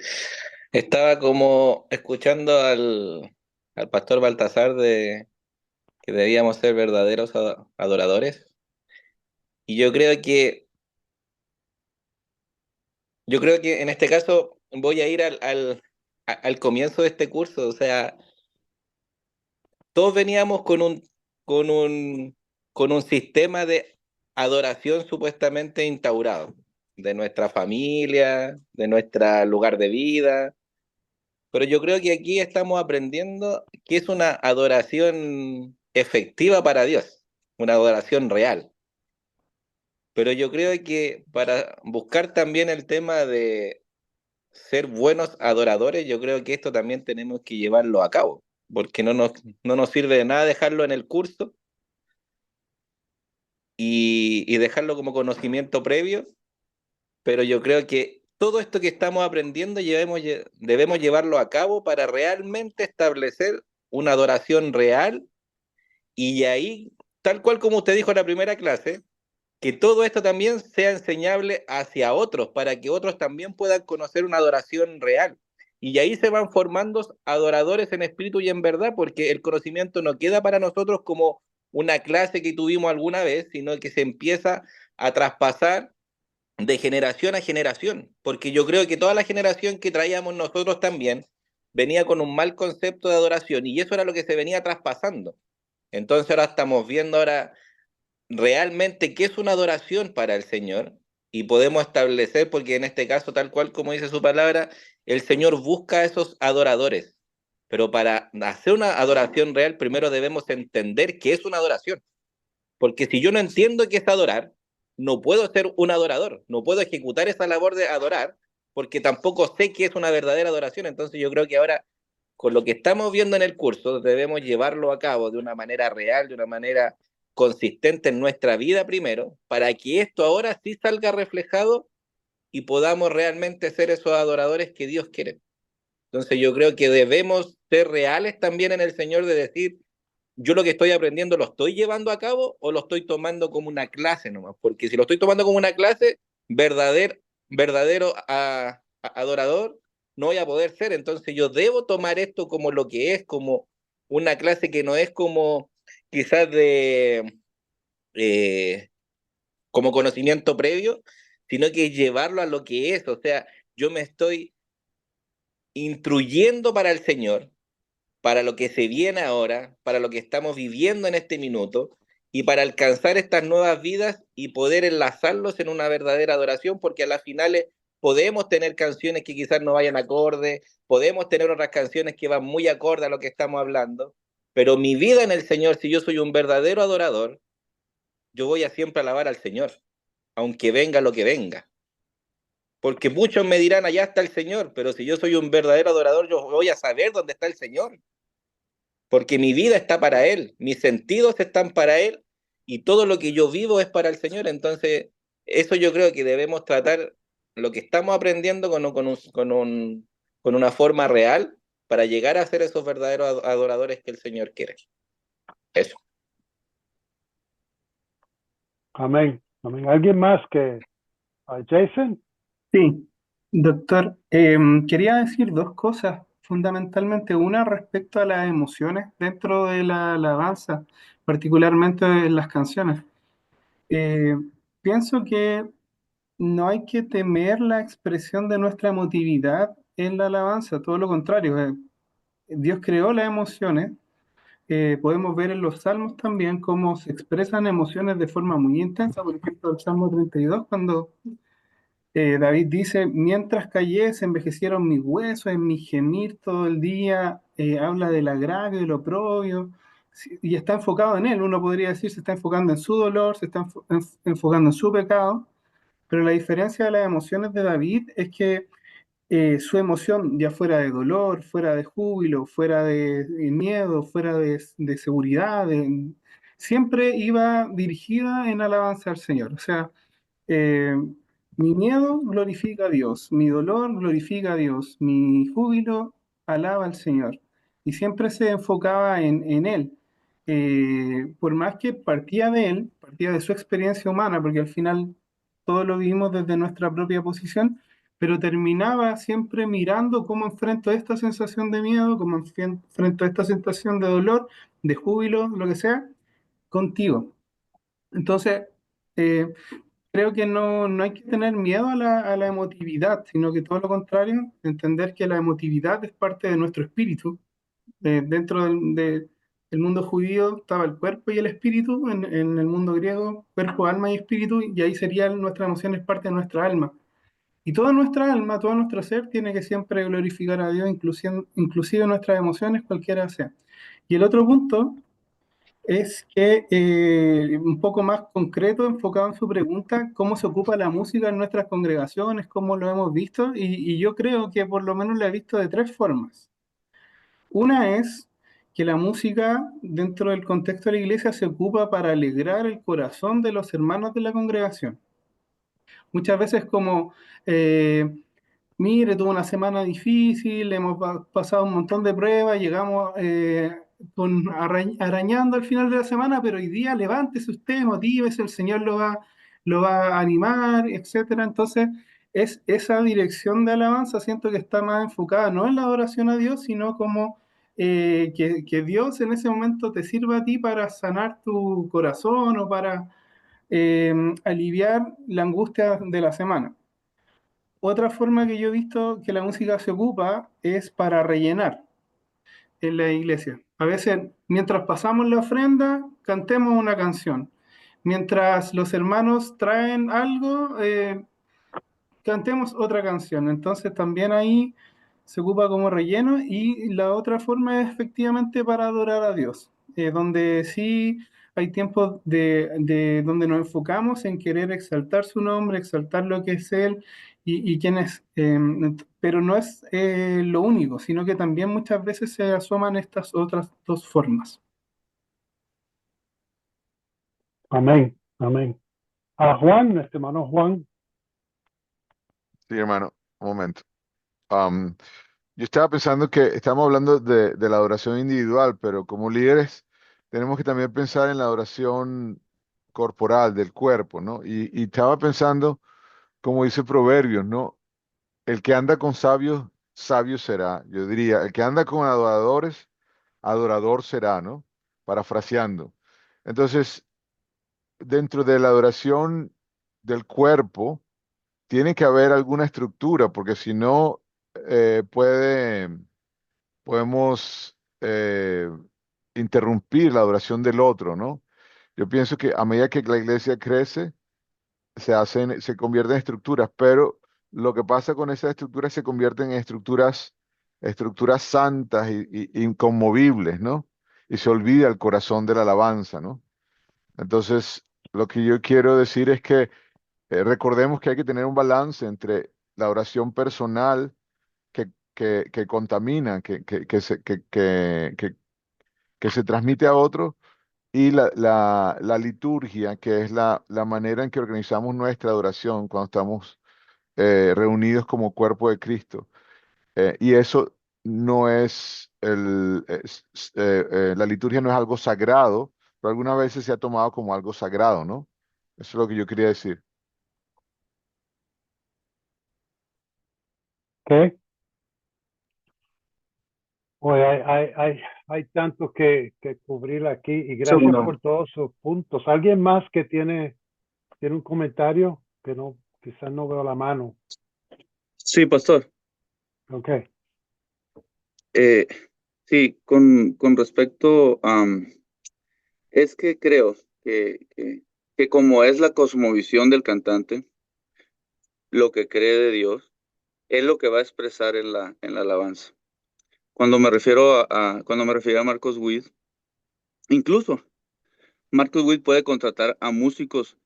Estaba como escuchando al pastor Baltasar de que debíamos ser verdaderos adoradores. Y yo creo que en este caso voy a ir al comienzo de este curso. O sea, todos veníamos con un sistema de adoración supuestamente instaurado, de nuestra familia, de nuestro lugar de vida. Pero yo creo que aquí estamos aprendiendo que es una adoración efectiva para Dios, una adoración real. Pero yo creo que para buscar también el tema de ser buenos adoradores, yo creo que esto también tenemos que llevarlo a cabo, porque no nos sirve de nada dejarlo en el curso y dejarlo como conocimiento previo, pero yo creo que todo esto que estamos aprendiendo debemos llevarlo a cabo para realmente establecer una adoración real, y ahí, tal cual como usted dijo en la primera clase, que todo esto también sea enseñable hacia otros, para que otros también puedan conocer una adoración real. Y ahí se van formando adoradores en espíritu y en verdad, porque el conocimiento no queda para nosotros como una clase que tuvimos alguna vez, sino que se empieza a traspasar de generación a generación, porque yo creo que toda la generación que traíamos nosotros también venía con un mal concepto de adoración, y eso era lo que se venía traspasando. Entonces ahora estamos viendo realmente qué es una adoración para el Señor, y podemos establecer, porque en este caso, tal cual como dice su palabra, el Señor busca a esos adoradores, pero para hacer una adoración real primero debemos entender qué es una adoración, porque si yo no entiendo qué es adorar, no puedo ser un adorador, no puedo ejecutar esa labor de adorar, porque tampoco sé qué es una verdadera adoración. Entonces yo creo que ahora, con lo que estamos viendo en el curso, debemos llevarlo a cabo de una manera real, de una manera consistente en nuestra vida primero, para que esto ahora sí salga reflejado y podamos realmente ser esos adoradores que Dios quiere. Entonces yo creo que debemos ser reales también en el Señor, de decir, yo lo que estoy aprendiendo lo estoy llevando a cabo o lo estoy tomando como una clase nomás, porque si lo estoy tomando como una clase, verdadero adorador no voy a poder ser. Entonces yo debo tomar esto como lo que es, como una clase que no es como quizás como conocimiento previo, sino que llevarlo a lo que es. O sea, yo me estoy instruyendo para el Señor, para lo que se viene ahora, para lo que estamos viviendo en este minuto, y para alcanzar estas nuevas vidas y poder enlazarlos en una verdadera adoración, porque a las finales podemos tener canciones que quizás no vayan acorde, podemos tener otras canciones que van muy acorde a lo que estamos hablando, pero mi vida en el Señor, si yo soy un verdadero adorador, yo voy a siempre alabar al Señor, aunque venga lo que venga. Porque muchos me dirán, allá está el Señor, pero si yo soy un verdadero adorador, yo voy a saber dónde está el Señor, porque mi vida está para Él, mis sentidos están para Él, y todo lo que yo vivo es para el Señor. Entonces, eso yo creo que debemos tratar lo que estamos aprendiendo con una forma real para llegar a ser esos verdaderos adoradores que el Señor quiere. Eso. Amén. Amén. ¿Alguien más que Jason? Sí, doctor, quería decir dos cosas, fundamentalmente una respecto a las emociones dentro de la alabanza, particularmente en las canciones. Pienso que no hay que temer la expresión de nuestra emotividad en la alabanza, todo lo contrario, Dios creó las emociones. Podemos ver en los salmos también cómo se expresan emociones de forma muy intensa, por ejemplo, el Salmo 32, cuando David dice, mientras callé, se envejecieron mis huesos, en mi gemir todo el día, habla del agravio, del oprobio, y está enfocado en él. Uno podría decir, se está enfocando en su dolor, se está enfocando en su pecado, pero la diferencia de las emociones de David es que su emoción, ya fuera de dolor, fuera de júbilo, fuera de miedo, fuera de seguridad, siempre iba dirigida en alabanza al Señor. O sea, eh, mi miedo glorifica a Dios, mi dolor glorifica a Dios, mi júbilo alaba al Señor. Y siempre se enfocaba en Él. Por más que partía de Él, partía de su experiencia humana, porque al final todo lo vivimos desde nuestra propia posición, pero terminaba siempre mirando cómo enfrento esta sensación de miedo, cómo enfrento esta sensación de dolor, de júbilo, lo que sea, contigo. Entonces, eh, creo que no hay que tener miedo a la emotividad, sino que todo lo contrario, entender que la emotividad es parte de nuestro espíritu. Dentro del mundo judío estaba el cuerpo y el espíritu, en el mundo griego, cuerpo, alma y espíritu, y ahí serían nuestras emociones parte de nuestra alma. Y toda nuestra alma, todo nuestro ser tiene que siempre glorificar a Dios, inclusive nuestras emociones, cualquiera sea. Y el otro punto es que, un poco más concreto, enfocado en su pregunta, cómo se ocupa la música en nuestras congregaciones, cómo lo hemos visto, y yo creo que por lo menos lo he visto de tres formas. Una es que la música dentro del contexto de la iglesia se ocupa para alegrar el corazón de los hermanos de la congregación. Muchas veces como, mire, tuvo una semana difícil, hemos pasado un montón de pruebas, llegamos arañando al final de la semana, pero hoy día levántese usted, motívese, el Señor lo va a animar, etcétera. Entonces, es esa dirección de alabanza, siento que está más enfocada no en la adoración a Dios, sino como que Dios en ese momento te sirva a ti para sanar tu corazón o para aliviar la angustia de la semana. Otra forma que yo he visto que la música se ocupa es para rellenar en la iglesia. A veces, mientras pasamos la ofrenda, cantemos una canción. Mientras los hermanos traen algo, cantemos otra canción. Entonces también ahí se ocupa como relleno, y la otra forma es efectivamente para adorar a Dios, donde sí hay tiempos donde nos enfocamos en querer exaltar su nombre, exaltar lo que es Él y quién es, pero no es lo único, sino que también muchas veces se asoman estas otras dos formas. Amén. Amén. A Juan, hermano Juan. Sí, hermano, un momento. Yo estaba pensando que estamos hablando de la adoración individual, pero como líderes tenemos que también pensar en la adoración corporal del cuerpo, ¿no? Y estaba pensando, como dice Proverbios, ¿no? El que anda con sabios, sabio será. Yo diría, el que anda con adoradores, adorador será, ¿no? Parafraseando. Entonces, dentro de la adoración del cuerpo, tiene que haber alguna estructura, porque si no, podemos interrumpir la adoración del otro, ¿no? Yo pienso que a medida que la iglesia crece, se convierten en estructuras, pero lo que pasa con esas estructuras se convierten en estructuras santas y inconmovibles, ¿no? Y se olvida el corazón de la alabanza, ¿no? Entonces, lo que yo quiero decir es que recordemos que hay que tener un balance entre la oración personal que contamina, que se transmite a otros, y la liturgia, que es la manera en que organizamos nuestra adoración cuando estamos reunidos como cuerpo de Cristo. Y eso no es, la liturgia no es algo sagrado, pero algunas veces se ha tomado como algo sagrado, ¿no? Eso es lo que yo quería decir. ¿Qué? Oye, hay tanto que cubrir aquí y gracias Segundo. por todos sus puntos. ¿Alguien más que tiene un comentario? Que no, quizás no veo la mano. Sí, pastor. Ok. Sí, con respecto a... es que creo que como es la cosmovisión del cantante, lo que cree de Dios, es lo que va a expresar en la alabanza. Cuando me refiero a Marcos Witt, incluso Marcos Witt puede contratar a músicos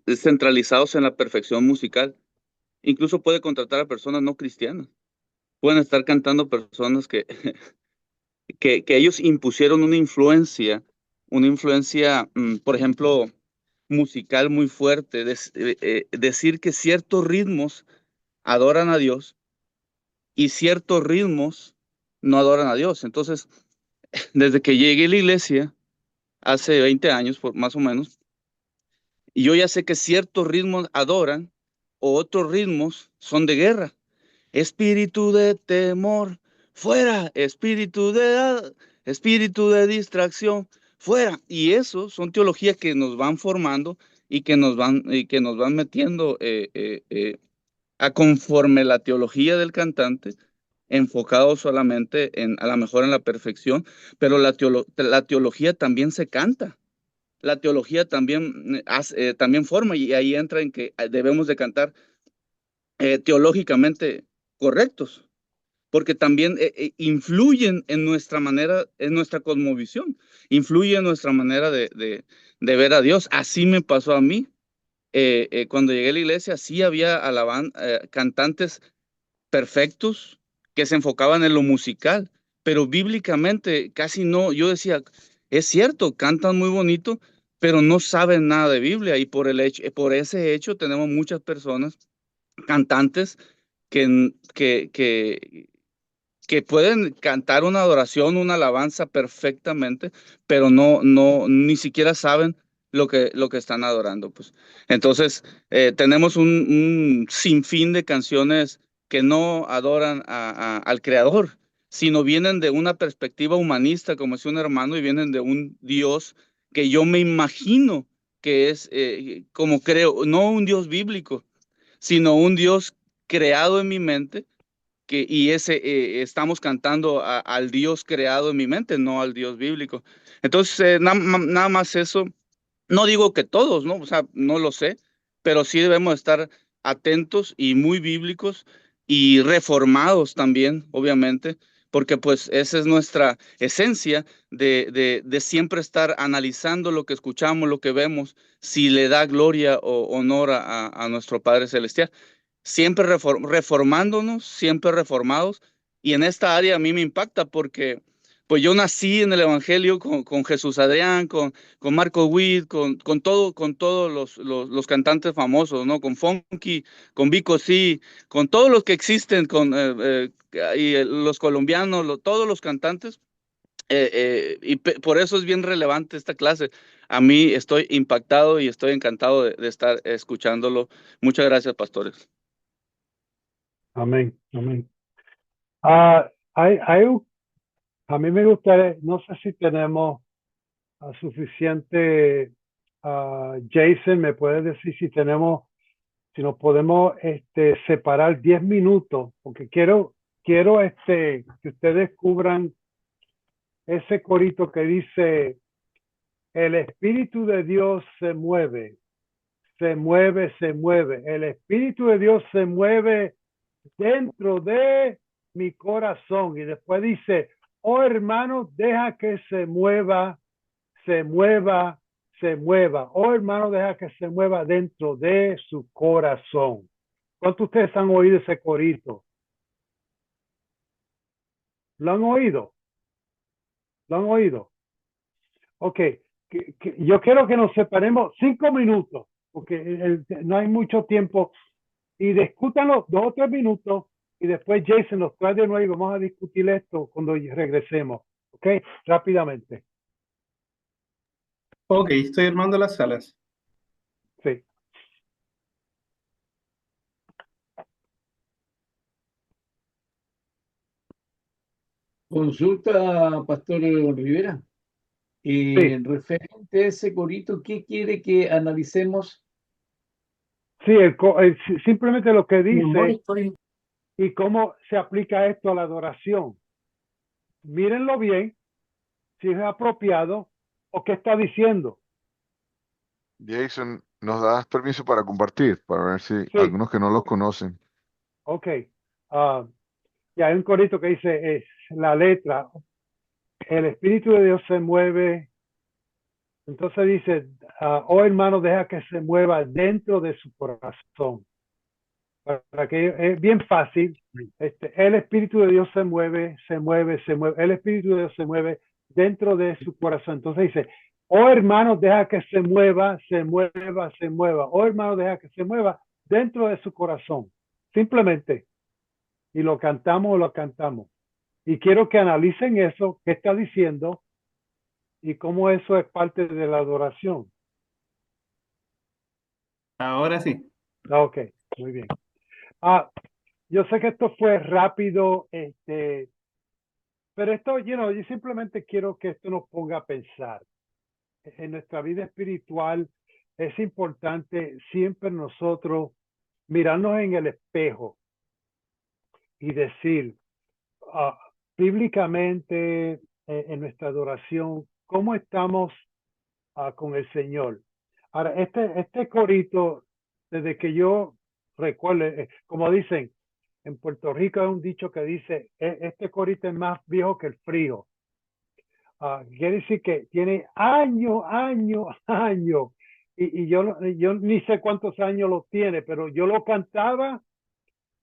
centralizados en la perfección musical. Incluso puede contratar a personas no cristianas. Pueden estar cantando personas que ellos impusieron una influencia, por ejemplo, musical muy fuerte. Decir que ciertos ritmos adoran a Dios y ciertos ritmos no adoran a Dios. Entonces, desde que llegué a la iglesia, hace 20 años, más o menos, y yo ya sé que ciertos ritmos adoran o otros ritmos son de guerra. Espíritu de temor, fuera. Espíritu de distracción, fuera. Y eso son teologías que nos van formando y que nos van metiendo a conforme la teología del cantante, enfocado solamente a lo mejor en la perfección, pero la teología también se canta. La teología también, también forma, y ahí entra en que debemos de cantar teológicamente correctos, porque también influyen en nuestra manera, en nuestra cosmovisión, influyen en nuestra manera de ver a Dios. Así me pasó a mí. Cuando llegué a la iglesia, sí había cantantes perfectos que se enfocaban en lo musical, pero bíblicamente casi no. Yo decía, es cierto, cantan muy bonito, pero no saben nada de Biblia, y por ese hecho tenemos muchas personas, cantantes, que que pueden cantar una adoración, una alabanza perfectamente, pero ni siquiera saben lo que están adorando, pues. Entonces, tenemos un sinfín de canciones que no adoran al Creador, sino vienen de una perspectiva humanista, como es un hermano, y vienen de un Dios que yo me imagino que es, como creo, no un Dios bíblico, sino un Dios creado en mi mente, y estamos cantando al Dios creado en mi mente, no al Dios bíblico. Entonces, nada más eso. No digo que todos, ¿no? O sea, no lo sé, pero sí debemos estar atentos y muy bíblicos y reformados también, obviamente, porque pues esa es nuestra esencia de siempre estar analizando lo que escuchamos, lo que vemos, si le da gloria o honor a nuestro Padre Celestial. Siempre reformándonos, siempre reformados. Y en esta área a mí me impacta porque pues yo nací en el Evangelio con Jesús Adrián, con Marco Witt, con todos los cantantes famosos, ¿no? Con Funky, con Vico C, con todos los que existen, los colombianos, todos los cantantes. Por eso es bien relevante esta clase. A mí estoy impactado y estoy encantado de estar escuchándolo. Muchas gracias, pastores. Amén, amén. A mí me gustaría, no sé si tenemos suficiente. Jason, ¿me puedes decir si nos podemos separar 10 minutos? Porque quiero que ustedes cubran ese corito que dice: el Espíritu de Dios se mueve, se mueve, se mueve. El Espíritu de Dios se mueve dentro de mi corazón. Y después dice: oh hermano, deja que se mueva, se mueva, se mueva. Oh hermano, deja que se mueva dentro de su corazón. ¿Cuántos de ustedes han oído ese corito? ¿Lo han oído? ¿Lo han oído? Ok, yo quiero que nos separemos 5 minutos, porque no hay mucho tiempo, y discútanlo 2 o 3 minutos, y después Jason nos trae de nuevo y vamos a discutir esto cuando regresemos. Ok, rápidamente. Ok, estoy armando las salas. Sí. Consulta, Pastor Rivera. Referente a ese corito, ¿qué quiere que analicemos? Sí, simplemente lo que dice y cómo se aplica esto a la adoración. Mírenlo bien, si es apropiado o qué está diciendo. Jason, ¿nos das permiso para compartir? Para ver si Sí. algunos que no los conocen. Ok. Ya hay un corito que dice, es la letra, el Espíritu de Dios se mueve. Entonces dice, oh hermano, deja que se mueva dentro de su corazón. Para que es bien fácil. El Espíritu de Dios se mueve, se mueve, se mueve. El Espíritu de Dios se mueve dentro de su corazón. Entonces dice, oh hermano, deja que se mueva, se mueva, se mueva. Oh hermano, deja que se mueva dentro de su corazón. Simplemente. Y lo cantamos o lo cantamos. Y quiero que analicen eso, qué está diciendo y cómo eso es parte de la adoración. Ahora sí. Ok, muy bien. Yo sé que esto fue rápido, pero esto, yo simplemente quiero que esto nos ponga a pensar. En nuestra vida espiritual es importante siempre nosotros mirarnos en el espejo y decir, bíblicamente, en nuestra adoración, ¿cómo estamos con el Señor? Ahora, este corito, desde que yo recuerdo, como dicen, en Puerto Rico hay un dicho que dice, este corito es más viejo que el frío. Quiere decir que tiene años. Y yo ni sé cuántos años lo tiene, pero yo lo cantaba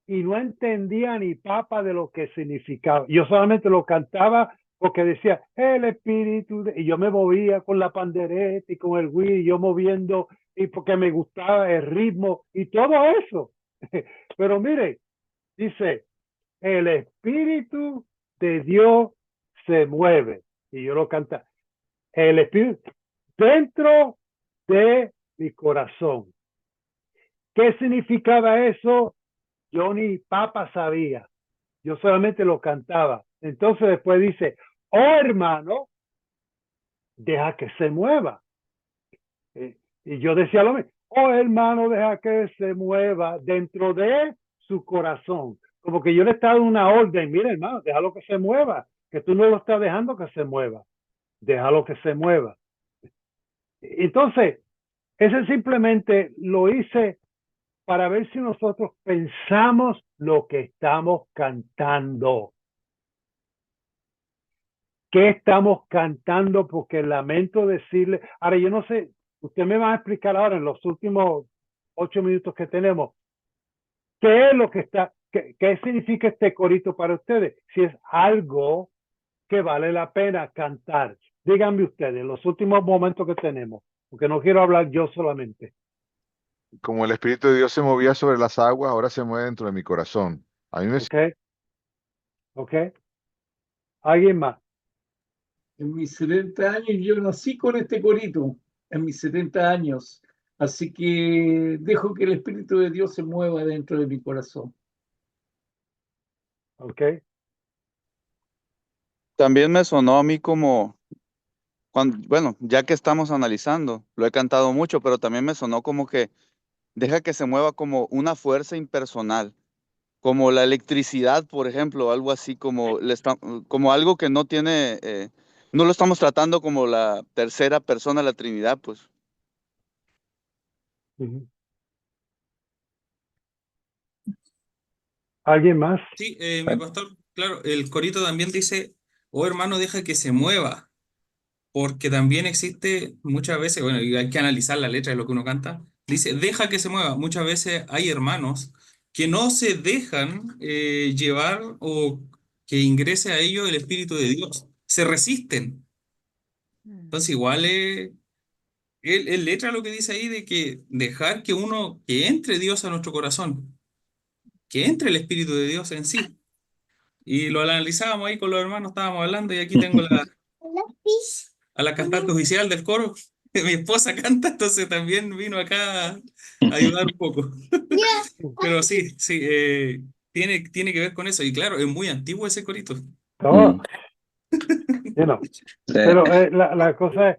y no entendía ni papa de lo que significaba. Yo solamente lo cantaba porque decía, el espíritu, y yo me movía con la pandereta y con el Wii, yo moviendo, y porque me gustaba el ritmo y todo eso. Pero mire, dice, el espíritu de Dios se mueve. Y yo lo cantaba. El espíritu dentro de mi corazón. ¿Qué significaba eso? Yo ni papa sabía. Yo solamente lo cantaba. Entonces después dice, oh hermano, deja que se mueva. Y yo decía lo mismo, oh hermano, deja que se mueva dentro de su corazón. Como que yo le estaba dando una orden, mira hermano, déjalo que se mueva, que tú no lo estás dejando que se mueva. Déjalo que se mueva. Entonces, ese simplemente lo hice para ver si nosotros pensamos lo que estamos cantando. ¿Qué estamos cantando? Porque lamento decirle, ahora yo no sé, usted me va a explicar ahora en los últimos 8 minutos que tenemos, ¿qué es lo que está, qué significa este corito para ustedes? Si es algo que vale la pena cantar. Díganme ustedes, los últimos momentos que tenemos, porque no quiero hablar yo solamente. Como el Espíritu de Dios se movía sobre las aguas, ahora se mueve dentro de mi corazón. A mí me... Ok. ¿Alguien más? En mis 70 años yo nací con este corito, en mis 70 años. Así que dejo que el Espíritu de Dios se mueva dentro de mi corazón. Ok. También me sonó a mí como, bueno, ya que estamos analizando, lo he cantado mucho, pero también me sonó como que deja que se mueva como una fuerza impersonal, como la electricidad, por ejemplo, algo así como, como algo que no tiene, no lo estamos tratando como la tercera persona de la Trinidad, pues. ¿Alguien más? Sí, mi pastor, claro, el corito también dice, oh hermano, deja que se mueva, porque también existe muchas veces, bueno, y hay que analizar la letra de lo que uno canta, dice, deja que se mueva. Muchas veces hay hermanos que no se dejan llevar o que ingrese a ellos el Espíritu de Dios, se resisten. Entonces igual él letra lo que dice ahí de que dejar que entre Dios a nuestro corazón, que entre el Espíritu de Dios en sí. Y lo analizábamos ahí con los hermanos, estábamos hablando y aquí tengo a la cantante oficial del coro. Mi esposa canta, entonces también vino acá a ayudar un poco. Pero sí, sí, tiene que ver con eso. Y claro, es muy antiguo ese corito. Oh, pero la cosa es,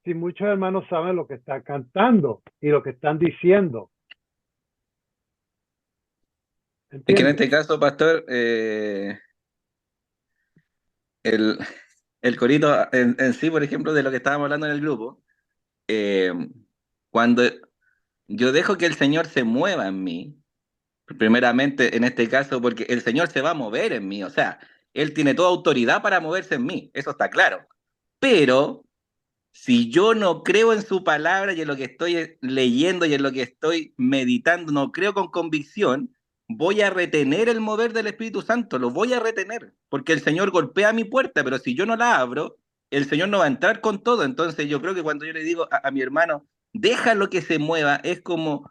si muchos hermanos saben lo que están cantando y lo que están diciendo. Es que en ¿Entiendes? este caso, pastor, el corito en sí, por ejemplo, de lo que estábamos hablando en el grupo, cuando yo dejo que el Señor se mueva en mí, primeramente en este caso, porque el Señor se va a mover en mí, o sea, Él tiene toda autoridad para moverse en mí, eso está claro. Pero si yo no creo en su palabra y en lo que estoy leyendo y en lo que estoy meditando, no creo con convicción, voy a retener el mover del Espíritu Santo, lo voy a retener, porque el Señor golpea mi puerta, pero si yo no la abro, el Señor no va a entrar con todo. Entonces yo creo que cuando yo le digo a mi hermano, déjalo que se mueva, es como,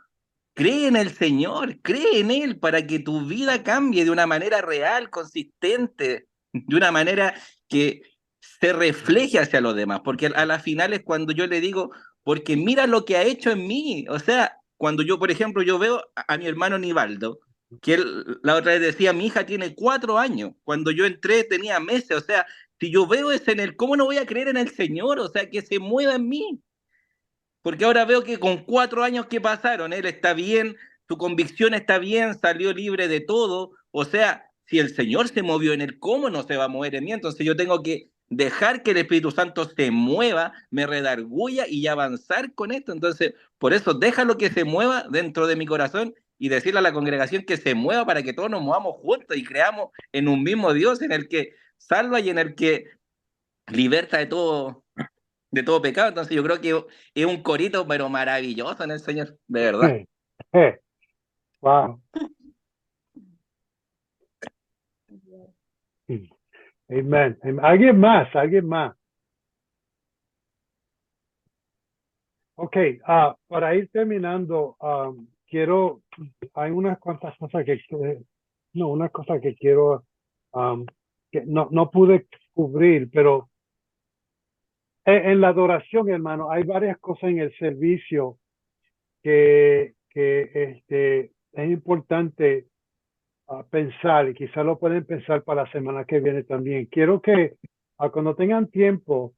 cree en el Señor, cree en Él para que tu vida cambie de una manera real, consistente, de una manera que se refleje hacia los demás, porque a la final es cuando yo le digo, porque mira lo que ha hecho en mí, o sea, cuando yo, por ejemplo, yo veo a mi hermano Nivaldo, que él la otra vez decía, mi hija tiene 4 años, cuando yo entré tenía meses, o sea, si yo veo eso en él, ¿cómo no voy a creer en el Señor? O sea, que se mueva en mí. Porque ahora veo que con 4 años que pasaron, él está bien, su convicción está bien, salió libre de todo. O sea, si el Señor se movió en él, ¿cómo no se va a mover en mí? Entonces yo tengo que dejar que el Espíritu Santo se mueva, me redarguya y avanzar con esto. Entonces, por eso déjalo que se mueva dentro de mi corazón y decirle a la congregación que se mueva para que todos nos movamos juntos y creamos en un mismo Dios en el que salva y en el que liberta de todo pecado. Entonces yo creo que es un corito, pero maravilloso en el Señor, de verdad. Wow. Amén. ¿Alguien más? ¿Alguien más? Ok, para ir terminando, hay unas cuantas cosas unas cosas que quiero, que no pude cubrir, pero en la adoración, hermano, hay varias cosas en el servicio que es importante pensar, y quizás lo pueden pensar para la semana que viene también. Quiero que cuando tengan tiempo,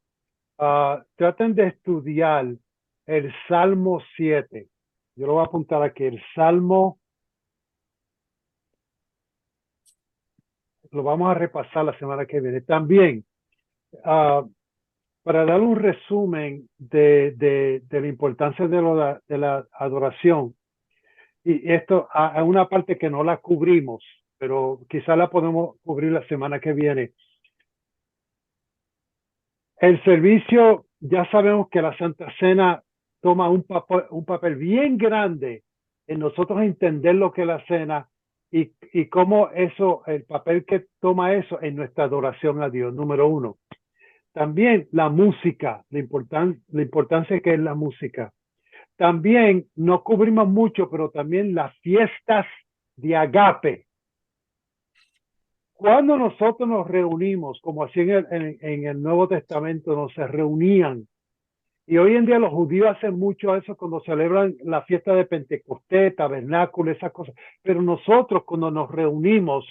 traten de estudiar el Salmo 7. Yo lo voy a apuntar aquí, el Salmo, lo vamos a repasar la semana que viene. También, para dar un resumen de la importancia de la adoración, y esto a una parte que no la cubrimos, pero quizá la podemos cubrir la semana que viene. El servicio, ya sabemos que la Santa Cena toma un papel bien grande en nosotros entender lo que es la cena y cómo el papel que toma eso en nuestra adoración a Dios, número uno. También la música, la importancia que es la música. También no cubrimos mucho, pero también las fiestas de agape. Cuando nosotros nos reunimos, como así en el Nuevo Testamento, nos se reunían. Y hoy en día los judíos hacen mucho eso cuando celebran la fiesta de Pentecostés, tabernáculo, esas cosas. Pero nosotros cuando nos reunimos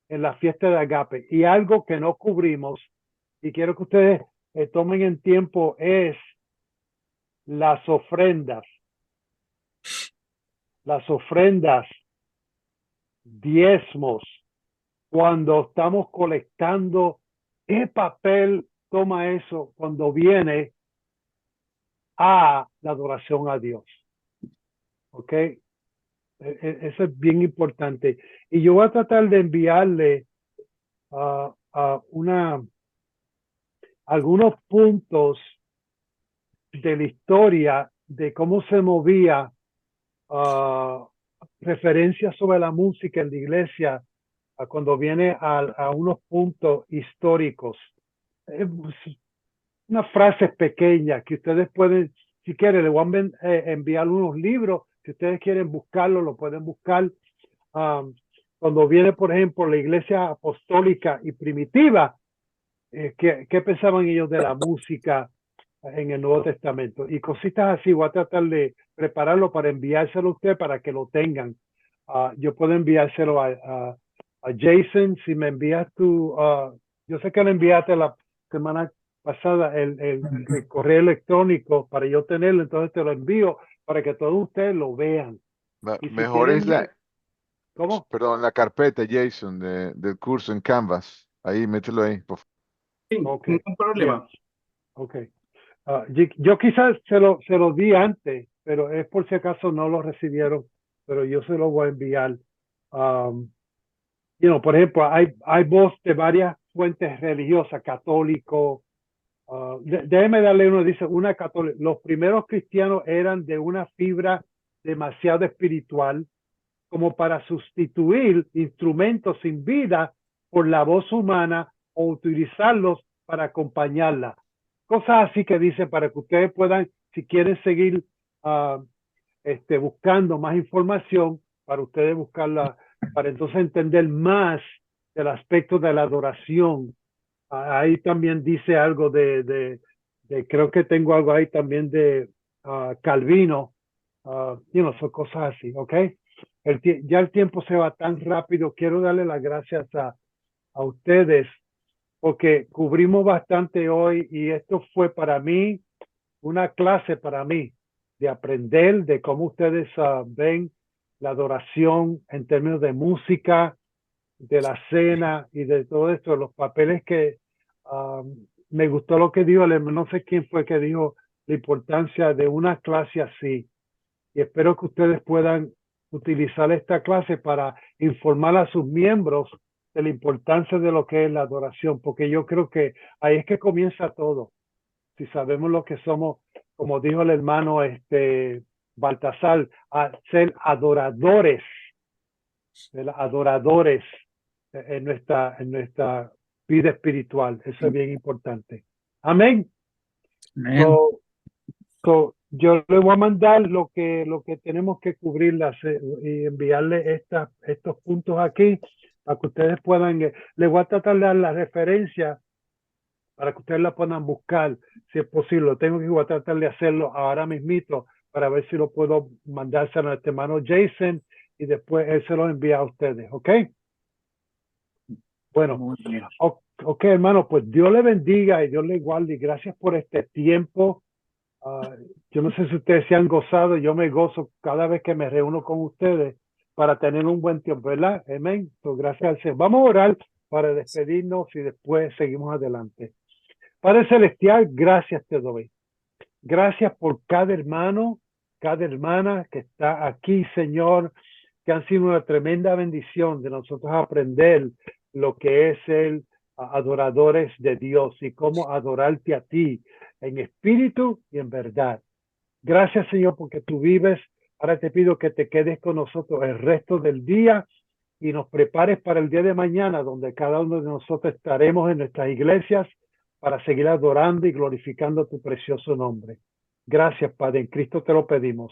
en la fiesta de agape, y algo que no cubrimos, y quiero que ustedes tomen en tiempo, es las ofrendas. Las ofrendas, diezmos, cuando estamos colectando, ¿qué papel toma eso cuando viene a la adoración a Dios? ¿Ok? Eso es bien importante. Y yo voy a tratar de enviarle algunos puntos de la historia de cómo se movía referencias sobre la música en la iglesia cuando viene a unos puntos históricos. unas frases pequeñas que ustedes pueden, si quieren, les voy a enviar unos libros. Si ustedes quieren buscarlo, lo pueden buscar. Cuando viene, por ejemplo, la iglesia apostólica y primitiva, ¿qué pensaban ellos de la música en el Nuevo Testamento? Y cositas así. Voy a tratar de prepararlo para enviárselo a usted para que lo tengan. Yo puedo enviárselo a Jason. Si me envías yo sé que le enviaste la semana pasada el correo electrónico para yo tenerlo, entonces te lo envío para que todos ustedes lo vean. Y si Mejor tienen, es la, ¿cómo? perdón, la carpeta, Jason, del curso en Canvas. Ahí, mételo ahí, por favor. Sí, Okay. ningún problema. Yeah. Okay. Yo quizás se lo di antes, pero es por si acaso no lo recibieron, pero yo se lo voy a enviar. Por ejemplo, hay voz de varias fuentes religiosas, católico. Déjeme darle uno, dice, una católica. Los primeros cristianos eran de una fibra demasiado espiritual como para sustituir instrumentos sin vida por la voz humana o utilizarlos para acompañarla. Cosas así que dice para que ustedes puedan, si quieren seguir buscando más información, para ustedes buscarla, para entonces entender más del aspecto de la adoración. Ahí también dice algo de creo que tengo algo ahí también de Calvino, son cosas así, ¿ok? Ya el tiempo se va tan rápido. Quiero darle las gracias a ustedes porque cubrimos bastante hoy y esto fue para mí una clase para mí de aprender de cómo ustedes ven la adoración en términos de música, de la cena y de todo esto, los papeles que me gustó lo que dijo, no sé quién fue que dijo la importancia de una clase así. Y espero que ustedes puedan utilizar esta clase para informar a sus miembros de la importancia de lo que es la adoración, porque yo creo que ahí es que comienza todo. Si sabemos lo que somos, como dijo el hermano Baltasar, a ser adoradores, adoradores en nuestra vida espiritual. Eso es bien importante. Amén. Yo le voy a mandar lo que tenemos que cubrir y enviarle estos puntos aquí para que ustedes puedan, les voy a tratar de dar la referencia para que ustedes la puedan buscar, si es posible. Voy a tratar de hacerlo ahora mismito para ver si lo puedo mandárselo a este hermano Jason y después él se lo envía a ustedes, ¿ok? Bueno, ok, hermano, pues Dios le bendiga y Dios le guarde y gracias por este tiempo. Yo no sé si ustedes se han gozado, yo me gozo cada vez que me reúno con ustedes para tener un buen tiempo, ¿verdad? Amén. Gracias al Señor. Vamos a orar para despedirnos y después seguimos adelante. Padre Celestial, gracias te doy. Gracias por cada hermano, cada hermana que está aquí, Señor, que han sido una tremenda bendición de nosotros aprender lo que es el adoradores de Dios y cómo adorarte a ti en espíritu y en verdad. Gracias, Señor, porque tú vives. Ahora te pido que te quedes con nosotros el resto del día y nos prepares para el día de mañana, donde cada uno de nosotros estaremos en nuestras iglesias para seguir adorando y glorificando tu precioso nombre. Gracias, Padre. En Cristo te lo pedimos.